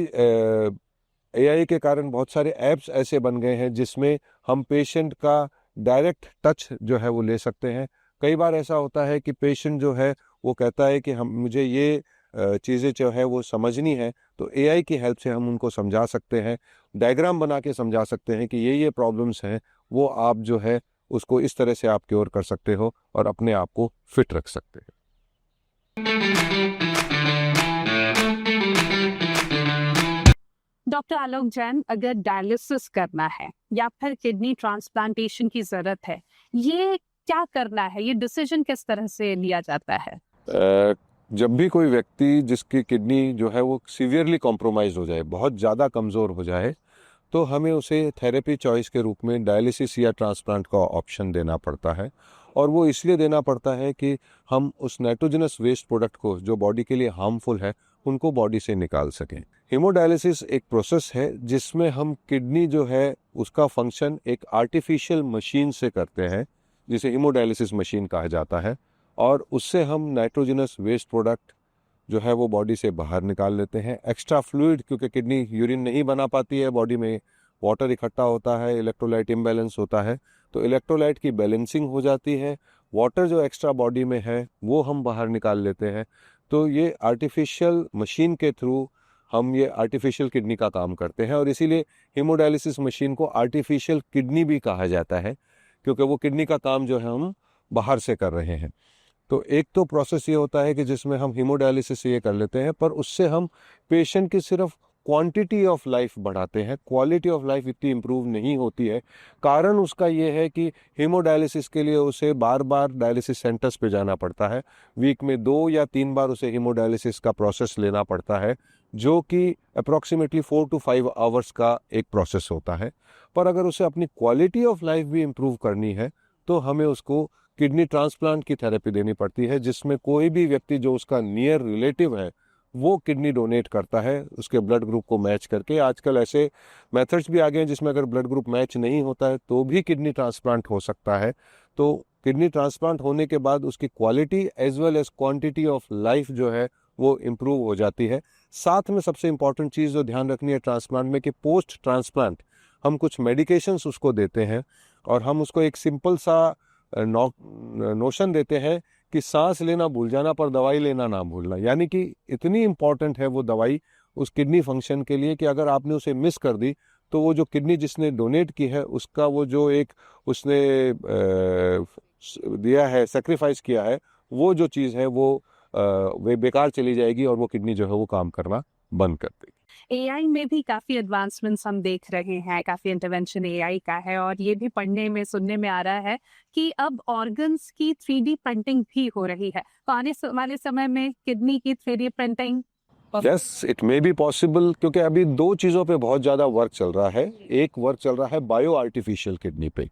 एआई के कारण बहुत सारे ऐप्स ऐसे बन गए हैं जिसमें हम पेशेंट का डायरेक्ट टच जो है वो ले सकते हैं। कई बार ऐसा होता है कि पेशेंट जो है वो कहता है कि हम मुझे ये चीज़ें जो है वो समझनी है, तो एआई की हेल्प से हम उनको समझा सकते हैं, डायग्राम बना के समझा सकते हैं कि ये प्रॉब्लम्स हैं, वो आप जो है उसको इस तरह से आप क्योर कर सकते हो और अपने आप को फिट रख सकते हैं। डॉक्टर आलोक जैन, अगर डायलिसिस करना है या फिर किडनी ट्रांसप्लांटेशन की जरूरत है, ये क्या करना है, ये डिसीजन किस तरह से लिया जाता है? जब भी कोई व्यक्ति जिसकी किडनी जो है वो सीवियरली कॉम्प्रोमाइज हो जाए, बहुत ज़्यादा कमज़ोर हो जाए, तो हमें उसे थेरेपी चॉइस के रूप में डायलिसिस या ट्रांसप्लांट का ऑप्शन देना पड़ता है। और वो इसलिए देना पड़ता है कि हम उस नाइट्रोजनस वेस्ट प्रोडक्ट को जो बॉडी के लिए हार्मफुल है उनको बॉडी से निकाल सकें। हीमोडायलिसिस एक प्रोसेस है जिसमें हम किडनी जो है उसका फंक्शन एक आर्टिफिशियल मशीन से करते हैं, जिसे हीमोडायलिसिस मशीन कहा जाता है, और उससे हम नाइट्रोजनस वेस्ट प्रोडक्ट जो है वो बॉडी से बाहर निकाल लेते हैं। एक्स्ट्रा फ्लूइड, क्योंकि किडनी यूरिन नहीं बना पाती है, बॉडी में वाटर इकट्ठा होता है, इलेक्ट्रोलाइट इम्बैलेंस होता है, तो इलेक्ट्रोलाइट की बैलेंसिंग हो जाती है, वाटर जो एक्स्ट्रा बॉडी में है वो हम बाहर निकाल लेते हैं। तो ये आर्टिफिशियल मशीन के थ्रू हम ये आर्टिफिशियल किडनी का काम करते हैं, और इसीलिए हीमोडायलिसिस मशीन को आर्टिफिशियल किडनी भी कहा जाता है, क्योंकि वो किडनी का काम जो है हम बाहर से कर रहे हैं। तो एक तो प्रोसेस ये होता है कि जिसमें हम हीमोडायलिसिस से ये कर लेते हैं, पर उससे हम पेशेंट की सिर्फ क्वांटिटी ऑफ लाइफ बढ़ाते हैं, क्वालिटी ऑफ लाइफ इतनी इम्प्रूव नहीं होती है। कारण उसका ये है कि हीमोडायलिसिस के लिए उसे बार बार डायलिसिस सेंटर्स पे जाना पड़ता है, वीक में 2 या 3 बार उसे हीमोडायलिसिस का प्रोसेस लेना पड़ता है, जो कि अप्रॉक्सीमेटली 4 to 5 आवर्स का एक प्रोसेस होता है। पर अगर उसे अपनी क्वालिटी ऑफ लाइफ भी इम्प्रूव करनी है तो हमें उसको किडनी ट्रांसप्लांट की थेरेपी देनी पड़ती है, जिसमें कोई भी व्यक्ति जो उसका नियर रिलेटिव है वो किडनी डोनेट करता है उसके ब्लड ग्रुप को मैच करके। आजकल ऐसे मेथड्स भी आ गए हैं जिसमें अगर ब्लड ग्रुप मैच नहीं होता है तो भी किडनी ट्रांसप्लांट हो सकता है। तो किडनी ट्रांसप्लांट होने के बाद उसकी quality as well as quantity of life जो है वो इम्प्रूव हो जाती है। साथ में सबसे इम्पॉर्टेंट चीज़ जो ध्यान रखनी है ट्रांसप्लांट में कि पोस्ट ट्रांसप्लांट हम कुछ मेडिकेशंस उसको देते हैं, और हम उसको एक सिंपल सा नोशन देते हैं कि सांस लेना भूल जाना पर दवाई लेना ना भूलना। यानी कि इतनी इम्पॉर्टेंट है वो दवाई उस किडनी फंक्शन के लिए कि अगर आपने उसे मिस कर दी तो वो जो किडनी जिसने डोनेट की है उसका वो जो एक उसने दिया है, सेक्रीफाइस किया है, वो जो चीज़ है वो वे बेकार चली जाएगी और वो किडनी जो है वो काम करना बंद कर देगी। एआई में भी काफी एडवांसमेंट्स हम देख रहे हैं, काफी इंटरवेंशन एआई का है, और ये भी पढ़ने में सुनने में आ रहा है कि अब ऑर्गन्स की 3D प्रिंटिंग भी हो रही है। तो आने वाले समय में किडनी की 3D printing yes, it may be possible, क्योंकि अभी 2 चीज़ों पे बहुत ज़्यादा वर्क चल रहा है। एक वर्क चल रहा है बायो आर्टिफिशियल किडनी पे,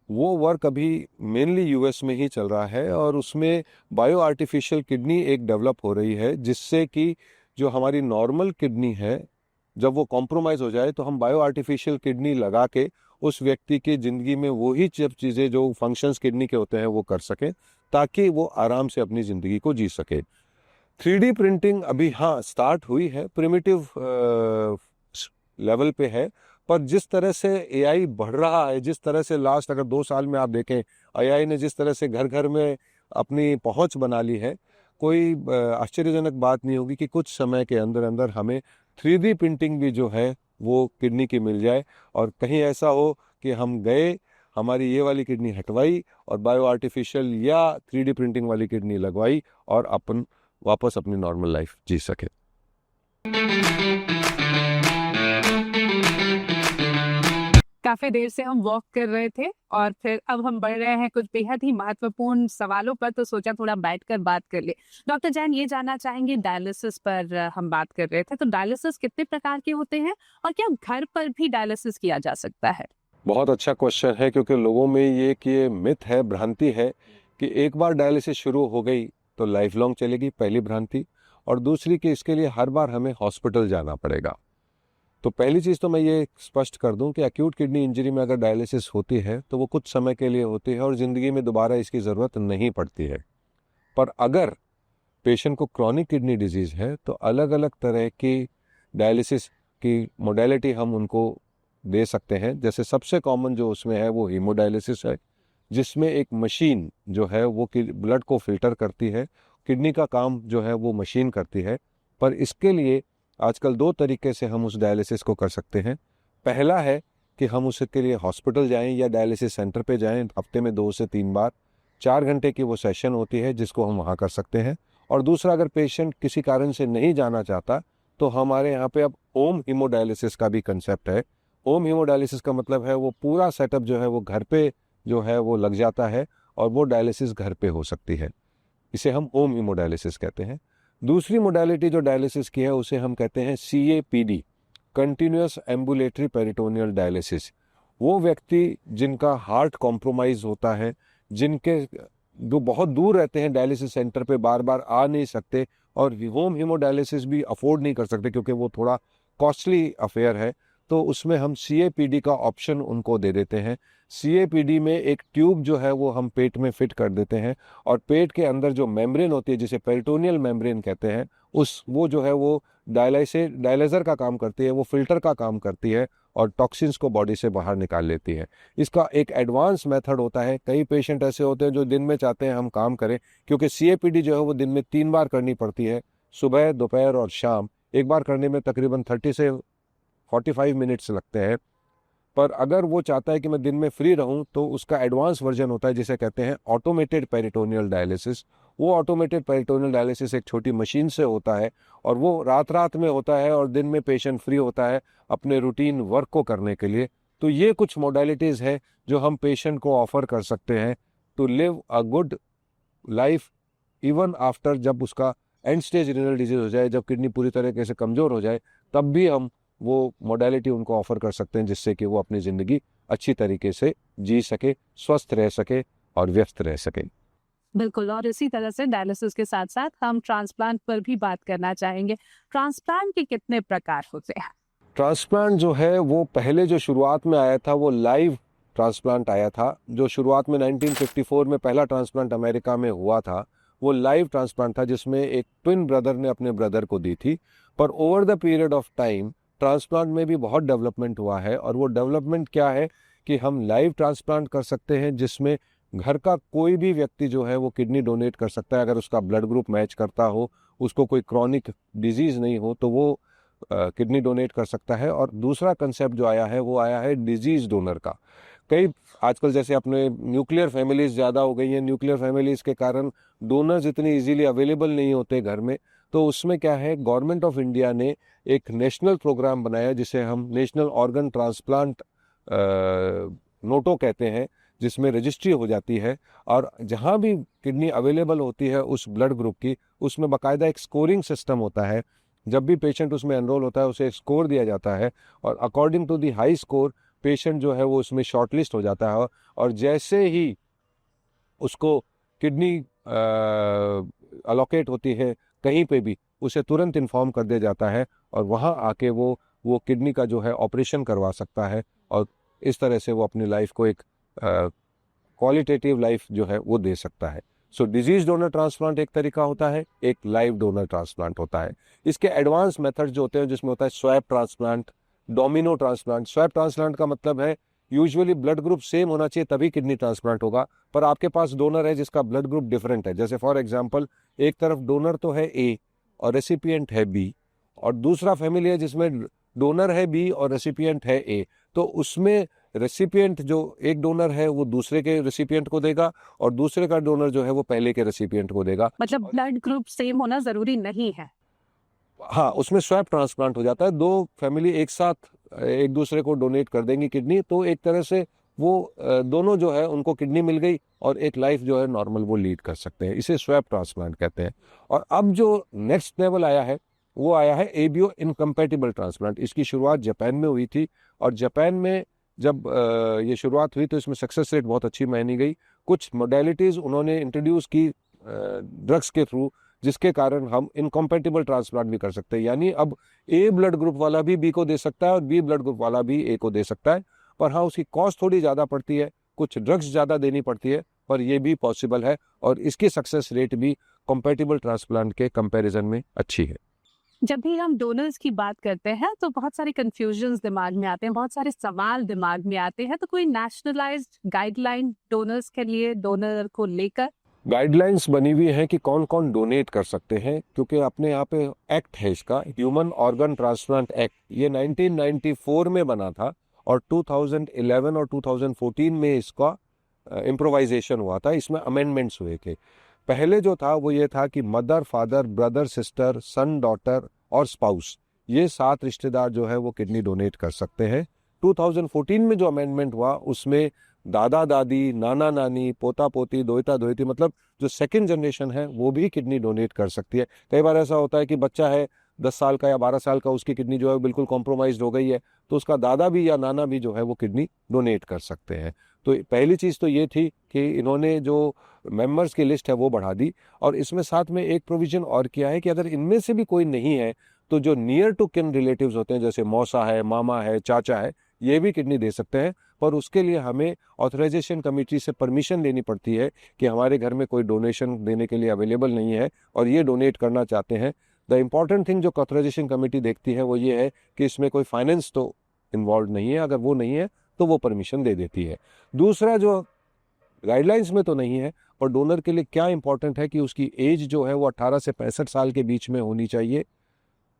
वो वर्क अभी मेनली यूएस में ही चल रहा है, और उसमें बायो आर्टिफिशियल किडनी एक डेवलप हो रही है, जिससे कि जो हमारी नॉर्मल किडनी है जब वो कॉम्प्रोमाइज़ हो जाए तो हम बायो आर्टिफिशियल किडनी लगा के उस व्यक्ति की ज़िंदगी में वही सब चीज़ें जो फंक्शंस किडनी के होते हैं वो कर सकें, ताकि वो आराम से अपनी ज़िंदगी को जी सके। 3D प्रिंटिंग अभी हाँ स्टार्ट हुई है, प्रिमिटिव लेवल पे है, पर जिस तरह से एआई बढ़ रहा है, जिस तरह से लास्ट अगर 2 साल में आप देखें एआई ने जिस तरह से घर घर में अपनी पहुंच बना ली है, कोई आश्चर्यजनक बात नहीं होगी कि कुछ समय के अंदर अंदर हमें 3D प्रिंटिंग भी जो है वो किडनी की मिल जाए, और कहीं ऐसा हो कि हम गए, हमारी ये वाली किडनी हटवाई और बायो आर्टिफिशियल या 3D प्रिंटिंग वाली किडनी लगवाई और अपन वापस अपनी नॉर्मल लाइफ जी सके। काफी देर से हम वॉक कर रहे थे और फिर अब हम बढ़ रहे हैं कुछ बेहद ही महत्वपूर्ण सवालों पर, तो सोचा थोड़ा बैठकर बात कर ले। डॉक्टर जैन, ये जानना चाहेंगे, डायलिसिस पर हम बात कर रहे थे, तो डायलिसिस कितने प्रकार के होते हैं और क्या घर पर भी डायलिसिस किया जा सकता है? बहुत अच्छा क्वेश्चन है, क्योंकि लोगों में ये मिथ है, भ्रांति है कि एक बार डायलिसिस शुरू हो गई तो लाइफ लॉन्ग चलेगी, पहली भ्रांति। और दूसरी कि इसके लिए हर बार हमें हॉस्पिटल जाना पड़ेगा। तो पहली चीज़ तो मैं ये स्पष्ट कर दूं कि एक्यूट किडनी इंजरी में अगर डायलिसिस होती है तो वो कुछ समय के लिए होती है और ज़िंदगी में दोबारा इसकी ज़रूरत नहीं पड़ती है। पर अगर पेशेंट को क्रॉनिक किडनी डिजीज़ है तो अलग अलग तरह की डायलिसिस की मोडेलिटी हम उनको दे सकते हैं। जैसे सबसे कॉमन जो उसमें है वो हीमोडायलिसिस है, जिसमें एक मशीन जो है वो ब्लड को फिल्टर करती है। किडनी का काम जो है वो मशीन करती है। पर इसके लिए आजकल 2 तरीके से हम उस डायलिसिस को कर सकते हैं। पहला है कि हम उसके लिए हॉस्पिटल जाएं या डायलिसिस सेंटर पे जाएं, हफ्ते में 2 से 3 बार, 4 घंटे की वो सेशन होती है जिसको हम वहाँ कर सकते हैं। और दूसरा, अगर पेशेंट किसी कारण से नहीं जाना चाहता तो हमारे यहाँ पे अब ओम हीमोडायलिसिस का भी कंसेप्ट है। ओम हीमोडायलिसिस का मतलब है वो पूरा सेटअप जो है वो घर पे जो है वो लग जाता है और वो डायलिसिस घर पे हो सकती है। इसे हम ओम हीमोडायलिसिस कहते हैं। दूसरी मोडालिटी जो डायलिसिस की है उसे हम कहते हैं CAPD, continuous ambulatory peritoneal dialysis. वो व्यक्ति जिनका हार्ट कॉम्प्रोमाइज होता है, जिनके जो बहुत दूर रहते हैं डायलिसिस सेंटर पे, बार बार आ नहीं सकते और होम हीमोडायलिसिस भी अफोर्ड नहीं कर सकते क्योंकि वो थोड़ा कॉस्टली अफेयर है, तो उसमें हम CAPD का ऑप्शन उनको दे देते हैं। CAPD में एक ट्यूब जो है वो हम पेट में फिट कर देते हैं और पेट के अंदर जो मेम्ब्रेन होती है जिसे पेरिटोनियल मेम्ब्रेन कहते हैं, वो जो है वो डायलाइजर का काम करती है, वो फिल्टर का काम करती है और टॉक्सिन्स को बॉडी से बाहर निकाल लेती है। इसका एक एडवांस मेथड होता है। कई पेशेंट ऐसे होते हैं जो दिन में चाहते हैं हम काम करें, क्योंकि CAPD जो है वो दिन में 3 बार करनी पड़ती है, सुबह, दोपहर और शाम। एक बार करने में तकरीबन 30 से 45 मिनट्स लगते हैं। पर अगर वो चाहता है कि मैं दिन में फ्री रहूं तो उसका एडवांस वर्जन होता है जिसे कहते हैं ऑटोमेटेड पेरिटोनियल डायलिसिस। वो ऑटोमेटेड पेरिटोनियल डायलिसिस एक छोटी मशीन से होता है और वो रात रात में होता है और दिन में पेशेंट फ्री होता है अपने रूटीन वर्क को करने के लिए। तो ये कुछ मोडालिटीज़ है जो हम पेशेंट को ऑफर कर सकते हैं to live a good life even after, जब उसका एंड स्टेज रीनल डिजीज हो जाए, जब किडनी पूरी तरीके से कमज़ोर हो जाए, तब भी हम वो मोडालिटी उनको ऑफर कर सकते हैं जिससे कि वो अपनी ज़िंदगी अच्छी तरीके से जी सके, स्वस्थ रह सके और व्यस्त रह सके। बिल्कुल, और इसी तरह से डायलिसिस के साथ साथ हम ट्रांसप्लांट पर भी बात करना चाहेंगे। ट्रांसप्लांट के कितने प्रकार होते हैं? ट्रांसप्लांट जो है वो पहले जो शुरुआत में आया था वो लाइव ट्रांसप्लांट आया था। जो शुरुआत में 1954 में पहला ट्रांसप्लांट अमेरिका में हुआ था वो लाइव ट्रांसप्लांट था, जिसमें एक ट्विन ब्रदर ने अपने ब्रदर को दी थी। पर over the period of time transplant में भी बहुत डेवलपमेंट हुआ है और वो डेवलपमेंट क्या है कि हम लाइव ट्रांसप्लांट कर सकते हैं, जिसमें घर का कोई भी व्यक्ति जो है वो किडनी डोनेट कर सकता है। अगर उसका ब्लड ग्रुप मैच करता हो, उसको कोई क्रॉनिक डिजीज़ नहीं हो, तो वो किडनी डोनेट कर सकता है। और दूसरा कंसेप्ट जो आया है वो आया है डिजीज डोनर का। कई आजकल जैसे अपने न्यूक्लियर फैमिलीज ज़्यादा हो गई हैं, न्यूक्लियर फैमिलीज के कारण डोनर्स इतनी इजीली अवेलेबल नहीं होते घर में। तो उसमें क्या है, गवर्नमेंट ऑफ इंडिया ने एक नेशनल प्रोग्राम बनाया जिसे हम नेशनल ऑर्गन ट्रांसप्लांट नोटो कहते हैं, जिसमें रजिस्ट्री हो जाती है और जहाँ भी किडनी अवेलेबल होती है उस ब्लड ग्रुप की, उसमें बाकायदा एक स्कोरिंग सिस्टम होता है। जब भी पेशेंट उसमें एनरोल होता है उसे एक स्कोर दिया जाता है और according to the high score patient जो है वो उसमें शॉर्टलिस्ट हो जाता है और जैसे ही उसको किडनी अलोकेट होती है कहीं पे भी, उसे तुरंत इन्फॉर्म कर दिया जाता है और वहाँ आके वो किडनी का जो है ऑपरेशन करवा सकता है और इस तरह से वो अपनी लाइफ को एक क्वालिटेटिव लाइफ जो है वो दे सकता है। सो डिजीज डोनर ट्रांसप्लांट एक तरीका होता है, एक लाइव डोनर ट्रांसप्लांट होता है। इसके एडवांस मेथड जो होते हैं जिसमें होता है swap transplant, domino transplant. Swap transplant का मतलब है यूजुअली ब्लड ग्रुप सेम होना चाहिए तभी किडनी ट्रांसप्लांट होगा, पर आपके पास डोनर है जिसका ब्लड ग्रुप डिफरेंट है। जैसे फॉर एग्जांपल एक तरफ डोनर तो है ए और रेसिपिएंट है बी, और दूसरा फैमिली है जिसमें डोनर है बी और रेसिपिएंट है ए, तो उसमें रेसिपिएंट जो एक डोनर है वो दूसरे के रेसिपिएंट को देगा और दूसरे का डोनर जो है वो पहले के रेसिपिएंट को देगा। मतलब ब्लड ग्रुप सेम होना जरूरी नहीं है। हाँ, उसमें स्वैप ट्रांसप्लांट हो जाता है, दो फैमिली एक साथ एक दूसरे को डोनेट कर देंगी किडनी, तो एक तरह से वो दोनों जो है उनको किडनी मिल गई और एक लाइफ जो है नॉर्मल वो लीड कर सकते हैं। इसे स्वैप ट्रांसप्लांट कहते हैं। और अब जो नेक्स्ट लेवल आया है वो आया है एबीओ इनकम्पैटिबल ट्रांसप्लांट। इसकी शुरुआत जापान में हुई थी और जापान में जब ये शुरुआत हुई तो इसमें सक्सेस रेट बहुत अच्छी मानी गई। कुछ मोडेलिटीज उन्होंने इंट्रोड्यूस की ड्रग्स के थ्रू, जिसके कारण हम इनकम्पैटिबल ट्रांसप्लांट भी कर सकते हैं। यानी अब ए ब्लड ग्रुप वाला भी बी को दे सकता है और बी ब्लड ग्रुप वाला भी ए को दे सकता है। पर हाँ, उसकी कॉस्ट थोड़ी ज़्यादा पड़ती है, कुछ ड्रग्स ज़्यादा देनी पड़ती है, पर ये भी पॉसिबल है और इसकी सक्सेस रेट भी कंपैटिबल ट्रांसप्लांट के कंपैरिजन में अच्छी है। जब भी हम डोनर्स की बात करते हैं तो बहुत सारे कंफ्यूजन्स दिमाग में आते हैं, बहुत सारे सवाल दिमाग में आते हैं। तो कोई नेशनलाइज्ड गाइडलाइन डोनर्स के लिए, डोनर को लेकर? गाइडलाइंस बनी हुई है कि कौन कौन डोनेट कर सकते हैं, क्योंकि अपने यहाँ पे एक्ट है इसका, ह्यूमन ऑर्गन ट्रांसप्लांट एक्ट। ये 1994 में बना था और 2011 और 2014 में इसका इम्प्रोवाइजेशन हुआ था। इसमें अमेंडमेंट्स हुए थे। पहले जो था वो ये था कि मदर, फादर, ब्रदर, सिस्टर, सन, डॉटर और स्पाउस, ये 7 रिश्तेदार जो है वो किडनी डोनेट कर सकते हैं। 2014 में जो अमेंडमेंट हुआ उसमें दादा दादी, नाना नानी, पोता पोती, दोहिता दोहिती, मतलब जो सेकंड जनरेशन है वो भी किडनी डोनेट कर सकती है। कई बार ऐसा होता है कि बच्चा है 10 साल का या 12 साल का, उसकी किडनी जो है बिल्कुल कॉम्प्रोमाइज्ड हो गई है, तो उसका दादा भी या नाना भी जो है वो किडनी डोनेट कर सकते हैं। तो पहली चीज़ तो ये थी कि इन्होंने जो मेंबर्स की लिस्ट है वो बढ़ा दी और इसमें साथ में एक प्रोविजन और किया है कि अगर इनमें से भी कोई नहीं है तो जो नियर टू किन रिलेटिव्स होते हैं, जैसे मौसा है, मामा है, चाचा है, ये भी किडनी दे सकते हैं। पर उसके लिए हमें ऑथराइजेशन कमेटी से परमिशन लेनी पड़ती है कि हमारे घर में कोई डोनेशन देने के लिए अवेलेबल नहीं है और ये डोनेट करना चाहते हैं। द इम्पॉर्टेंट थिंग जो ऑथराइजेशन कमेटी देखती है वो ये है कि इसमें कोई फाइनेंस तो इन्वॉल्व नहीं है। अगर वो नहीं है तो वो परमिशन दे देती है। दूसरा, जो गाइडलाइंस में तो नहीं है, पर डोनर के लिए क्या इंपॉर्टेंट है कि उसकी एज जो है वो 18 से 65 साल के बीच में होनी चाहिए।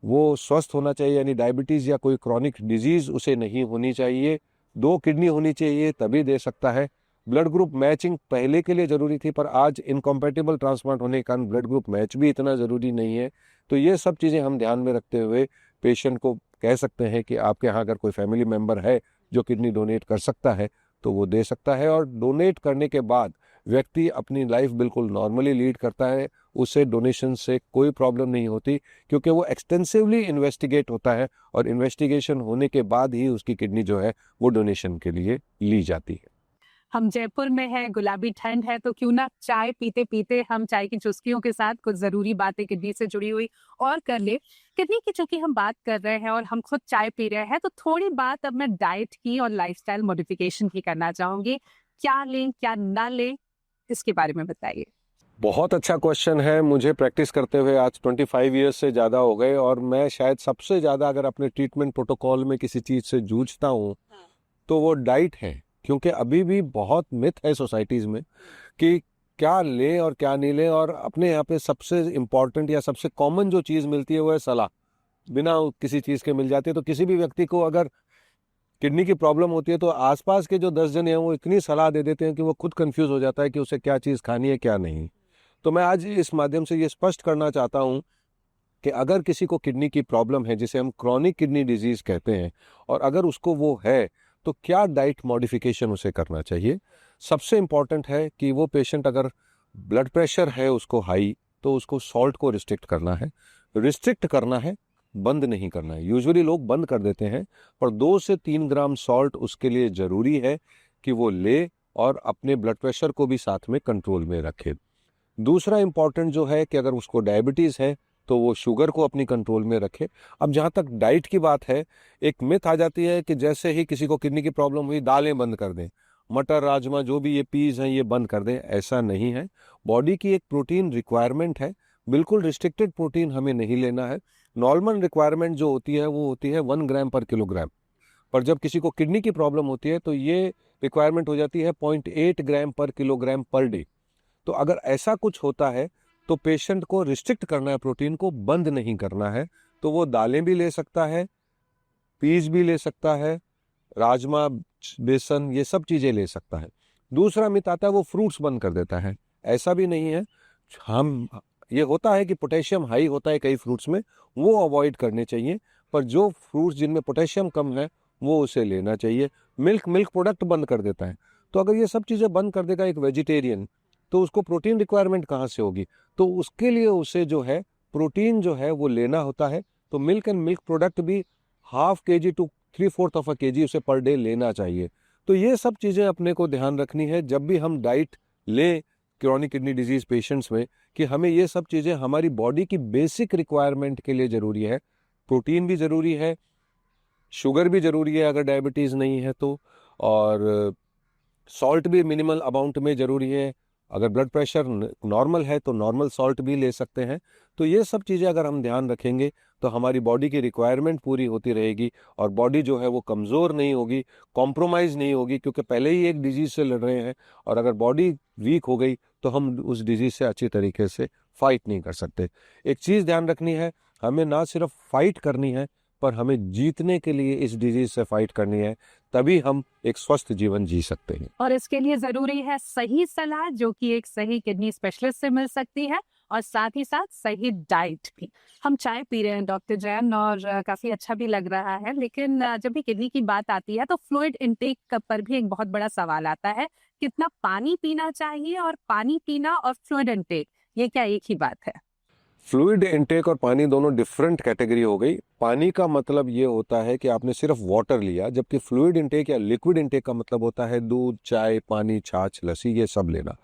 वो स्वस्थ होना चाहिए, यानी डायबिटीज़ या कोई क्रॉनिक डिजीज़ उसे नहीं होनी चाहिए। 2 किडनी होनी चाहिए तभी दे सकता है। ब्लड ग्रुप मैचिंग पहले के लिए ज़रूरी थी, पर आज इनकम्पैटिबल ट्रांसप्लांट होने के कारण ब्लड ग्रुप मैच भी इतना ज़रूरी नहीं है। तो ये सब चीज़ें हम ध्यान में रखते हुए पेशेंट को कह सकते हैं कि आपके यहाँ अगर कोई फैमिली मेम्बर है जो किडनी डोनेट कर सकता है तो वो दे सकता है। और डोनेट करने के बाद व्यक्ति अपनी लाइफ बिल्कुल नॉर्मली लीड करता है, उसे डोनेशन से कोई प्रॉब्लम नहीं होती, क्योंकि वो एक्सटेंसिवली इन्वेस्टिगेट होता है और इन्वेस्टिगेशन होने के बाद ही उसकी किडनी जो है वो डोनेशन के लिए ली जाती है। हम जयपुर में हैं, गुलाबी ठंड है, तो क्यों ना चाय पीते पीते हम चाय की चुस्कियों के साथ कुछ जरूरी बातें किडनी से जुड़ी हुई और कर ले। किडनी की चूंकि हम बात कर रहे हैं और हम खुद चाय पी रहे हैं, तो थोड़ी बात अब मैं डाइट की और लाइफस्टाइल मॉडिफिकेशन की करना चाहूंगी। क्या लें, क्या ना लें, इसके बारे में बताइए। बहुत अच्छा क्वेश्चन है। मुझे प्रैक्टिस करते हुए आज 25 ईयर्स से ज़्यादा हो गए और मैं शायद सबसे ज़्यादा अगर अपने ट्रीटमेंट प्रोटोकॉल में किसी चीज़ से जूझता हूँ तो वो डाइट है। क्योंकि अभी भी बहुत मिथ है सोसाइटीज़ में कि क्या लें और क्या नहीं लें, और अपने यहाँ पे सबसे इम्पॉर्टेंट या सबसे कॉमन जो चीज़ मिलती है वो है सलाह। बिना किसी चीज़ के मिल जाती है। तो किसी भी व्यक्ति को अगर किडनी की प्रॉब्लम होती है तो आसपास के जो 10 जन हैं वो इतनी सलाह दे देते हैं कि वो खुद कंफ्यूज हो जाता है कि उसे क्या चीज़ खानी है क्या नहीं। तो मैं आज इस माध्यम से ये स्पष्ट करना चाहता हूँ कि अगर किसी को किडनी की प्रॉब्लम है, जिसे हम क्रॉनिक किडनी डिजीज़ कहते हैं, और अगर उसको वो है तो क्या डाइट मॉडिफिकेशन उसे करना चाहिए। सबसे इम्पॉर्टेंट है कि वो पेशेंट, अगर ब्लड प्रेशर है उसको हाई, तो उसको सॉल्ट को रिस्ट्रिक्ट करना है। रिस्ट्रिक्ट करना है, बंद नहीं करना है। यूजुअली लोग बंद कर देते हैं, पर 2 से 3 ग्राम सॉल्ट उसके लिए ज़रूरी है कि वो ले और अपने ब्लड प्रेशर को भी साथ में कंट्रोल में रखे। दूसरा इम्पॉर्टेंट जो है कि अगर उसको डायबिटीज़ है तो वो शुगर को अपनी कंट्रोल में रखे। अब जहाँ तक डाइट की बात है, एक मिथ आ जाती है कि जैसे ही किसी को किडनी की प्रॉब्लम हुई दालें बंद कर दें, मटर, राजमा, जो भी ये पीज़ हैं ये बंद कर दें। ऐसा नहीं है। बॉडी की एक प्रोटीन रिक्वायरमेंट है, बिल्कुल रिस्ट्रिक्टेड प्रोटीन हमें नहीं लेना है। नॉर्मल रिक्वायरमेंट जो होती है वो होती है 1 ग्राम पर किलोग्राम, पर जब किसी को किडनी की प्रॉब्लम होती है तो ये रिक्वायरमेंट हो जाती है 0.8 ग्राम पर किलोग्राम पर डे। तो अगर ऐसा कुछ होता है तो पेशेंट को रिस्ट्रिक्ट करना है, प्रोटीन को बंद नहीं करना है। तो वो दालें भी ले सकता है, पीस भी ले सकता है, राजमा बेसन, ये सब चीज़ें ले सकता है। दूसरा मिथ आता है वो फ्रूट्स बंद कर देता है, ऐसा भी नहीं है। हम ये होता है कि पोटेशियम हाई होता है कई फ्रूट्स में, वो अवॉइड करने चाहिए, पर जो फ्रूट्स जिनमें पोटेशियम कम है वो उसे लेना चाहिए। मिल्क प्रोडक्ट बंद कर देता है, तो अगर ये सब चीज़ें बंद कर देगा एक वेजिटेरियन, तो उसको प्रोटीन रिक्वायरमेंट कहाँ से होगी? तो उसके लिए उसे जो है प्रोटीन जो है वो लेना होता है। तो मिल्क एंड मिल्क प्रोडक्ट भी 1/2 kg to 3/4 of a kg उसे पर डे लेना चाहिए। तो ये सब चीज़ें अपने को ध्यान रखनी है जब भी हम डाइट लें क्रॉनिक किडनी डिजीज पेशेंट्स में, कि हमें ये सब चीज़ें हमारी बॉडी की बेसिक रिक्वायरमेंट के लिए ज़रूरी है। प्रोटीन भी ज़रूरी है, शुगर भी ज़रूरी है अगर डायबिटीज़ नहीं है तो, और सॉल्ट भी मिनिमल अमाउंट में ज़रूरी है। अगर ब्लड प्रेशर नॉर्मल है तो नॉर्मल सॉल्ट भी ले सकते हैं। तो ये सब चीज़ें अगर हम ध्यान रखेंगे तो हमारी बॉडी की रिक्वायरमेंट पूरी होती रहेगी, और बॉडी जो है वो कमज़ोर नहीं होगी, कॉम्प्रोमाइज़ नहीं होगी, क्योंकि पहले ही एक डिजीज़ से लड़ रहे हैं, और अगर बॉडी वीक हो गई तो हम उस डिजीज़ से अच्छी तरीके से फाइट नहीं कर सकते। एक चीज़ ध्यान रखनी है, हमें ना सिर्फ फाइट करनी है, पर हमें जीतने के लिए इस डिजीज़ से फाइट करनी है, तभी हम एक स्वस्थ जीवन जी सकते हैं। और इसके लिए जरूरी है सही सलाह, जो कि एक सही किडनी स्पेशलिस्ट से मिल सकती है, और साथ ही साथ सही डाइट भी। हम चाय पी रहे हैं डॉक्टर जैन, और काफी अच्छा भी लग रहा है, लेकिन जब भी किडनी की बात आती है तो फ्लूइड इनटेक पर भी एक बहुत बड़ा सवाल आता है। कितना पानी पीना चाहिए, और पानी पीना और फ्लूइड इनटेक ये क्या एक ही बात है? फ्लूइड इनटेक और पानी दोनों डिफरेंट कैटेगरी हो गई। पानी का मतलब ये होता है कि आपने सिर्फ वाटर लिया, जबकि फ्लूइड इनटेक या लिक्विड इनटेक का मतलब होता है दूध, चाय, पानी, छाछ, लस्सी, ये सब लेना।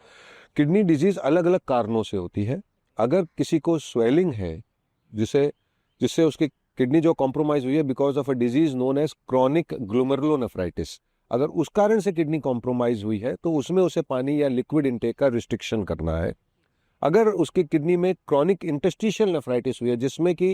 किडनी डिजीज अलग अलग कारणों से होती है। अगर किसी को स्वेलिंग है, जिसे जिससे उसकी किडनी जो कॉम्प्रोमाइज हुई है because of a disease known as chronic glomerulonephritis, अगर उस कारण से किडनी कॉम्प्रोमाइज हुई है तो उसमें उसे पानी या लिक्विड इनटेक का रिस्ट्रिक्शन करना है। अगर उसकी किडनी में क्रॉनिक इंटरस्टिशियल नेफ्राइटिस हुई है, जिसमें कि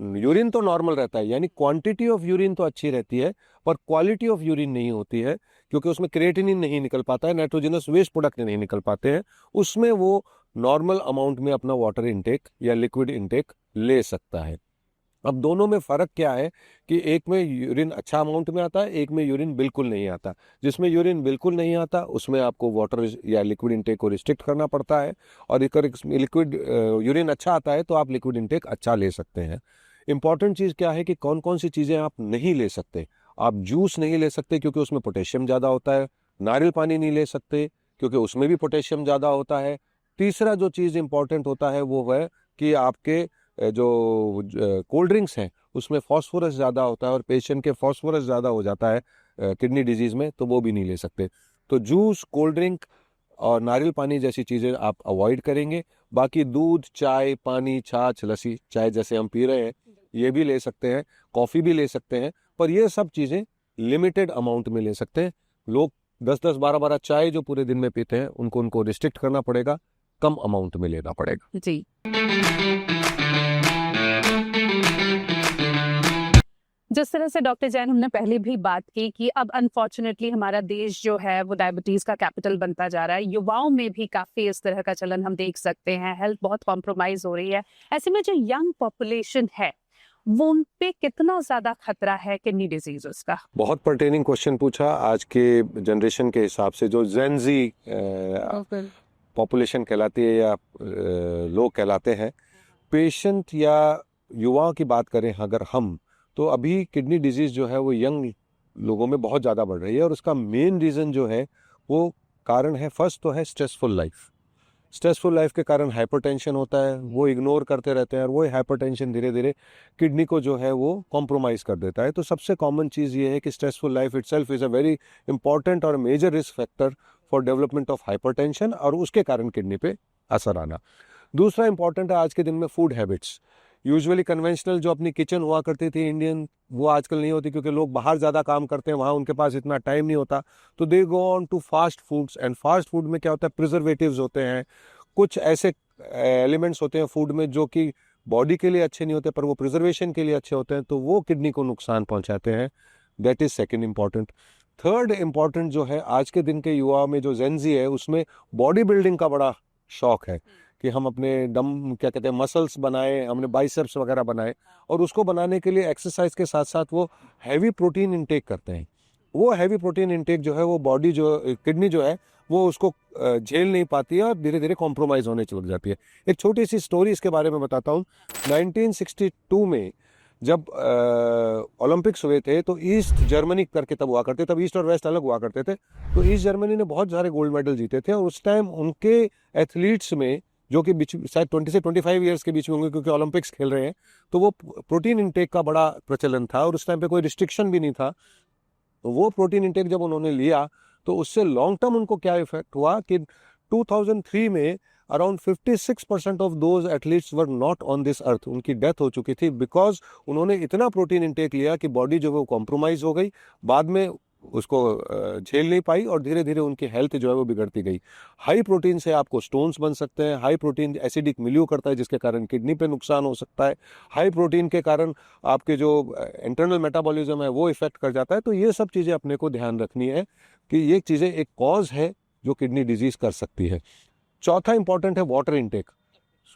यूरिन तो नॉर्मल रहता है, यानी क्वांटिटी ऑफ यूरिन तो अच्छी रहती है, पर क्वालिटी ऑफ यूरिन नहीं होती है, क्योंकि उसमें क्रिएटिनिन नहीं निकल पाता है, नाइट्रोजनस वेस्ट प्रोडक्ट नहीं निकल पाते हैं, उसमें वो नॉर्मल अमाउंट में अपना वाटर इनटेक या लिक्विड इनटेक ले सकता है। अब दोनों में फ़र्क क्या है कि एक में यूरिन अच्छा अमाउंट में आता है, एक में यूरिन बिल्कुल नहीं आता। जिसमें यूरिन बिल्कुल नहीं आता उसमें आपको वाटर या लिक्विड इनटेक को रिस्ट्रिक्ट करना पड़ता है, और एक लिक्विड यूरिन अच्छा आता है तो आप लिक्विड इनटेक अच्छा ले सकते हैं। इंपॉर्टेंट चीज़ क्या है कि कौन कौन सी चीज़ें आप नहीं ले सकते। आप जूस नहीं ले सकते क्योंकि उसमें पोटेशियम ज़्यादा होता है। नारियल पानी नहीं ले सकते क्योंकि उसमें भी पोटेशियम ज़्यादा होता है। तीसरा जो चीज़ इंपॉर्टेंट होता है वो है कि आपके जो कोल्ड ड्रिंक्स हैं उसमें फॉस्फोरस ज़्यादा होता है, और पेशेंट के फॉस्फोरस ज़्यादा हो जाता है किडनी डिजीज़ में, तो वो भी नहीं ले सकते। तो जूस, कोल्ड ड्रिंक और नारियल पानी जैसी चीज़ें आप अवॉइड करेंगे। बाकी दूध, चाय, पानी, छाछ, लस्सी, चाय जैसे हम पी रहे हैं ये भी ले सकते हैं, कॉफ़ी भी ले सकते हैं, पर ये सब चीज़ें लिमिटेड अमाउंट में ले सकते हैं। लोग 10-10, 12-12 चाय जो पूरे दिन में पीते हैं उनको रिस्ट्रिक्ट करना पड़ेगा, कम अमाउंट में लेना पड़ेगा। जी। जिस तरह से डॉक्टर जैन हमने पहले भी बात की कि अब अनफॉर्चुनेटली हमारा देश जो है वो डायबिटीज का कैपिटल बनता जा रहा है, युवाओं में भी काफी इस तरह का चलन हम देख सकते हैं, हेल्थ बहुत कॉम्प्रोमाइज हो रही है। ऐसे में जो यंग पॉपुलेशन है वो उन पे कितना ज्यादा खतरा है किडनी डिजीज का? बहुत पर्टेनिंग क्वेश्चन पूछा। आज के जनरेशन के हिसाब से जो जेन जी पॉपुलेशन कहलाती है या लोग कहलाते हैं, पेशेंट या युवाओं की बात करें अगर हम, तो अभी किडनी डिजीज़ जो है वो यंग लोगों में बहुत ज़्यादा बढ़ रही है, और उसका मेन रीज़न जो है वो कारण है, फर्स्ट तो है स्ट्रेसफुल लाइफ। स्ट्रेसफुल लाइफ के कारण हाइपरटेंशन होता है, वो इग्नोर करते रहते हैं, और वो हाइपरटेंशन धीरे धीरे किडनी को जो है वो कॉम्प्रोमाइज़ कर देता है। तो सबसे कॉमन चीज़ ये है कि stressful life itself is a very important और major risk factor for development of hypertension, और उसके कारण किडनी पे असर आना। दूसरा इंपॉर्टेंट है आज के दिन में फूड हैबिट्स। यूजुअली कन्वेंशनल जो अपनी किचन हुआ करती थी इंडियन, वो आजकल नहीं होती, क्योंकि लोग बाहर ज़्यादा काम करते हैं, वहाँ उनके पास इतना टाइम नहीं होता, तो they go on to fast foods. And fast food में क्या होता है, प्रिजर्वेटिव्स होते हैं, कुछ ऐसे एलिमेंट्स होते हैं फूड में जो कि बॉडी के लिए अच्छे नहीं होते पर वो प्रिजर्वेशन के लिए अच्छे होते हैं, तो वो किडनी को नुकसान पहुँचाते हैं। That is second important. Third important जो है, आज के दिन के युवा में जो जेनजी है उसमें बॉडी बिल्डिंग का बड़ा शौक है कि हम अपने क्या कहते हैं मसल्स बनाए, हमने बाइसेप्स वगैरह बनाए, और उसको बनाने के लिए एक्सरसाइज के साथ साथ वो हैवी प्रोटीन इनटेक करते हैं। वो हैवी प्रोटीन इंटेक जो है वो बॉडी जो किडनी जो है वो उसको झेल नहीं पाती है और धीरे धीरे कॉम्प्रोमाइज होने लग जाती है। एक छोटी सी स्टोरी इसके बारे में बताता हूँ। 1962 में जब ओलंपिक्स हुए थे तो ईस्ट जर्मनी करके तब हुआ करते, तब ईस्ट और वेस्ट अलग हुआ करते थे। तो ईस्ट जर्मनी ने बहुत सारे गोल्ड मेडल जीते थे और उस टाइम उनके एथलीट्स में जो कि शायद 20 से 25 ईयर्स के बीच में होंगे क्योंकि ओलंपिक्स खेल रहे हैं, तो वो प्रोटीन इंटेक का बड़ा प्रचलन था और उस टाइम पे कोई रिस्ट्रिक्शन भी नहीं था। तो वो प्रोटीन इंटेक जब उन्होंने लिया तो उससे लॉन्ग टर्म उनको क्या इफेक्ट हुआ कि 2003 में around 56% of those athletes were not on this earth, उनकी डेथ हो चुकी थी बिकॉज उन्होंने इतना प्रोटीन इंटेक लिया कि बॉडी जो है वो कॉम्प्रोमाइज हो गई, बाद में उसको झेल नहीं पाई और धीरे धीरे उनकी हेल्थ जो है वो बिगड़ती गई। हाई प्रोटीन से आपको स्टोन्स बन सकते हैं, हाई प्रोटीन एसिडिक मिल्यू करता है जिसके कारण किडनी पे नुकसान हो सकता है, हाई प्रोटीन के कारण आपके जो इंटरनल मेटाबॉलिज्म है वो इफेक्ट कर जाता है। तो ये सब चीज़ें अपने को ध्यान रखनी है कि ये चीज़ें एक कॉज है जो किडनी डिजीज कर सकती है। चौथा इंपॉर्टेंट है वाटर इंटेक।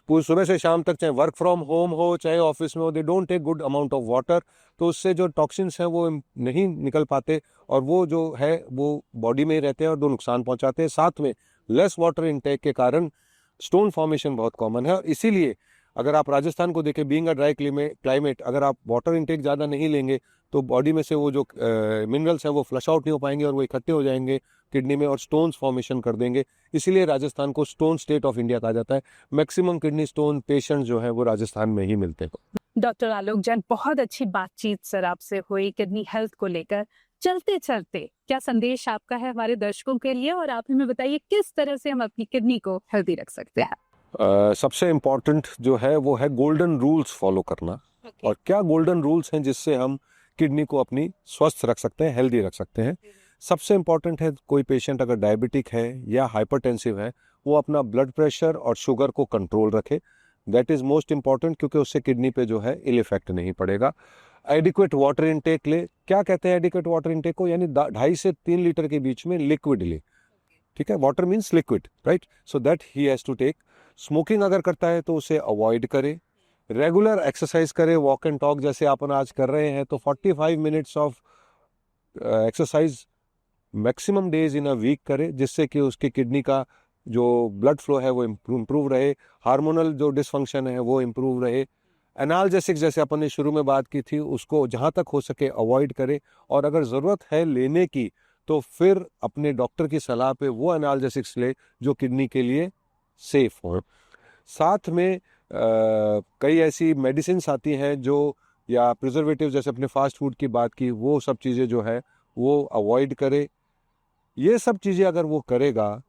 सुबह से शाम तक चाहे वर्क फ्रॉम होम हो चाहे ऑफिस में हो, they don't take good amount of water, तो उससे जो टॉक्सिन्स हैं वो नहीं निकल पाते और वो जो है वो बॉडी में ही रहते हैं और दो नुकसान पहुंचाते हैं। साथ में लेस वाटर इंटेक के कारण स्टोन फॉर्मेशन बहुत कॉमन है और इसीलिए अगर आप राजस्थान को देखें, बीइंग अ ड्राई क्लाइमेट, अगर आप वाटर इंटेक ज़्यादा नहीं लेंगे तो बॉडी में से वो जो मिनरल्स हैं वो फ्लश आउट नहीं हो पाएंगे और वो इकट्ठे हो जाएंगे किडनी में और स्टोन्स फॉर्मेशन कर देंगे। इसीलिए राजस्थान को स्टोन स्टेट ऑफ इंडिया कहा जाता है। मैक्सिमम किडनी स्टोन पेशेंट जो है वो राजस्थान में ही मिलते हैं। डॉक्टर आलोक जैन, बहुत अच्छी बातचीत सर आपसे हुई किडनी हेल्थ को लेकर। चलते चलते क्या संदेश आपका है हमारे दर्शकों के लिए, और आप हमें बताइए किस तरह से हम अपनी किडनी को हेल्दी रख सकते हैं? सबसे इम्पॉर्टेंट जो है वो है गोल्डन रूल्स फॉलो करना। और क्या गोल्डन रूल्स हैं जिससे हम किडनी को अपनी स्वस्थ रख सकते हैं, हेल्दी रख सकते हैं? सबसे इम्पॉर्टेंट है कोई पेशेंट अगर डायबिटिक है या हाइपरटेंसिव है वो अपना ब्लड प्रेशर और शुगर को कंट्रोल रखे। दैट इज मोस्ट इम्पॉर्टेंट क्योंकि उससे किडनी पे जो है इल इफेक्ट नहीं पड़ेगा। एडिक्वेट वाटर इनटेक ले। क्या कहते हैं एडिक्वेट वाटर इनटेक को? यानी 2.5 से 3 लीटर के बीच में लिक्विड ले। ठीक है, water means liquid, right? So that he has to take. Smoking अगर करता है तो उसे अवॉइड करे। रेगुलर एक्सरसाइज करे, वॉक एंड टॉक जैसे अपन आज कर रहे हैं, तो 45 minutes of exercise maximum days in a week करे जिससे कि उसकी किडनी का जो ब्लड फ्लो है वो इम्प्रूव रहे, हार्मोनल जो डिसफंक्शन है वो इम्प्रूव रहे। एनाल्जेसिक्स जैसे अपन ने शुरू में बात की थी उसको जहाँ तक हो सके अवॉइड करे और अगर ज़रूरत है लेने की तो फिर अपने डॉक्टर की सलाह पे वो एनाल्जेसिक्स ले जो किडनी के लिए सेफ हो। साथ में कई ऐसी मेडिसिन आती हैं जो या प्रिजर्वेटिव जैसे अपने फास्ट फूड की बात की, वो सब चीज़ें जो है वो अवॉइड करे। ये सब चीज़ें अगर वो करेगा,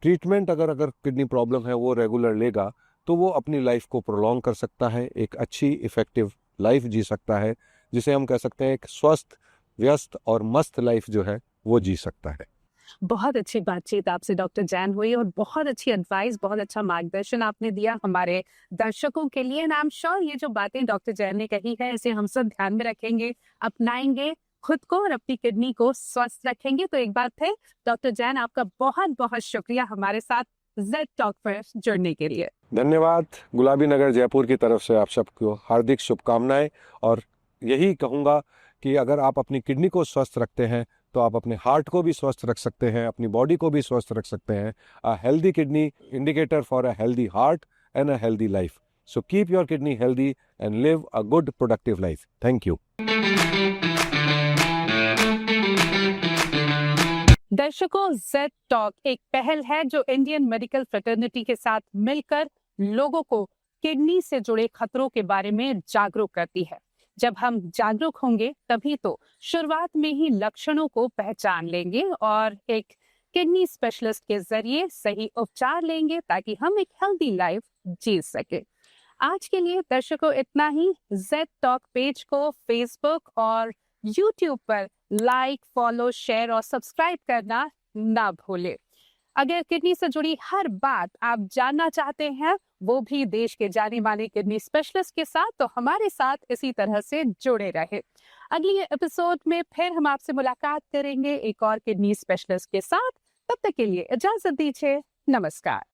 ट्रीटमेंट अगर किडनी प्रॉब्लम है वो रेगुलर लेगा तो वो अपनी लाइफ को प्रोलॉन्ग कर सकता है, एक अच्छी इफेक्टिव लाइफ जी सकता है जिसे हम कह सकते हैं एक स्वस्थ, व्यस्त और मस्त लाइफ जो है वो जी सकता है। बहुत अच्छी बातचीत आपसे डॉक्टर जैन हुई और बहुत अच्छी एडवाइस, बहुत अच्छा मार्गदर्शन आपने दिया हमारे दर्शकों के लिए। एंड आई एम श्योर ये जो बातें डॉक्टर जैन ने कही है इसे हम सब ध्यान में रखेंगे, अपनाएंगे, खुद को और अपनी किडनी को स्वस्थ रखेंगे। तो एक बार फिर डॉक्टर जैन आपका बहुत बहुत शुक्रिया हमारे साथ जेड टॉक पर जुड़ने के लिए। धन्यवाद। गुलाबी नगर जयपुर की तरफ से आप सबको हार्दिक शुभकामनाएं और यही कहूँगा कि अगर आप अपनी किडनी को स्वस्थ रखते हैं तो आप अपने हार्ट को भी स्वस्थ रख सकते हैं, अपनी बॉडी को भी स्वस्थ रख सकते हैं। A healthy kidney indicator for a healthy heart and a healthy life. So keep your kidney healthy and live a good productive life. Thank you. दर्शकों, जेड टॉक एक पहल है जो इंडियन मेडिकल फ्रेटर्निटी के साथ मिलकर लोगों को किडनी से जुड़े खतरों के बारे में जागरूक करती है। जब हम जागरूक होंगे तभी तो शुरुआत में ही लक्षणों को पहचान लेंगे और एक किडनी स्पेशलिस्ट के जरिए सही उपचार लेंगे ताकि हम एक हेल्दी लाइफ जी सके। आज के लिए दर्शकों इतना ही। जेड टॉक पेज को फेसबुक और यूट्यूब पर लाइक, फॉलो, शेयर और सब्सक्राइब करना ना भूले। अगर किडनी से जुड़ी हर बात आप जानना चाहते हैं, वो भी देश के जाने माने किडनी स्पेशलिस्ट के साथ, तो हमारे साथ इसी तरह से जुड़े रहे। अगली एपिसोड में फिर हम आपसे मुलाकात करेंगे एक और किडनी स्पेशलिस्ट के साथ। तब तक के लिए इजाजत दीजिए। नमस्कार।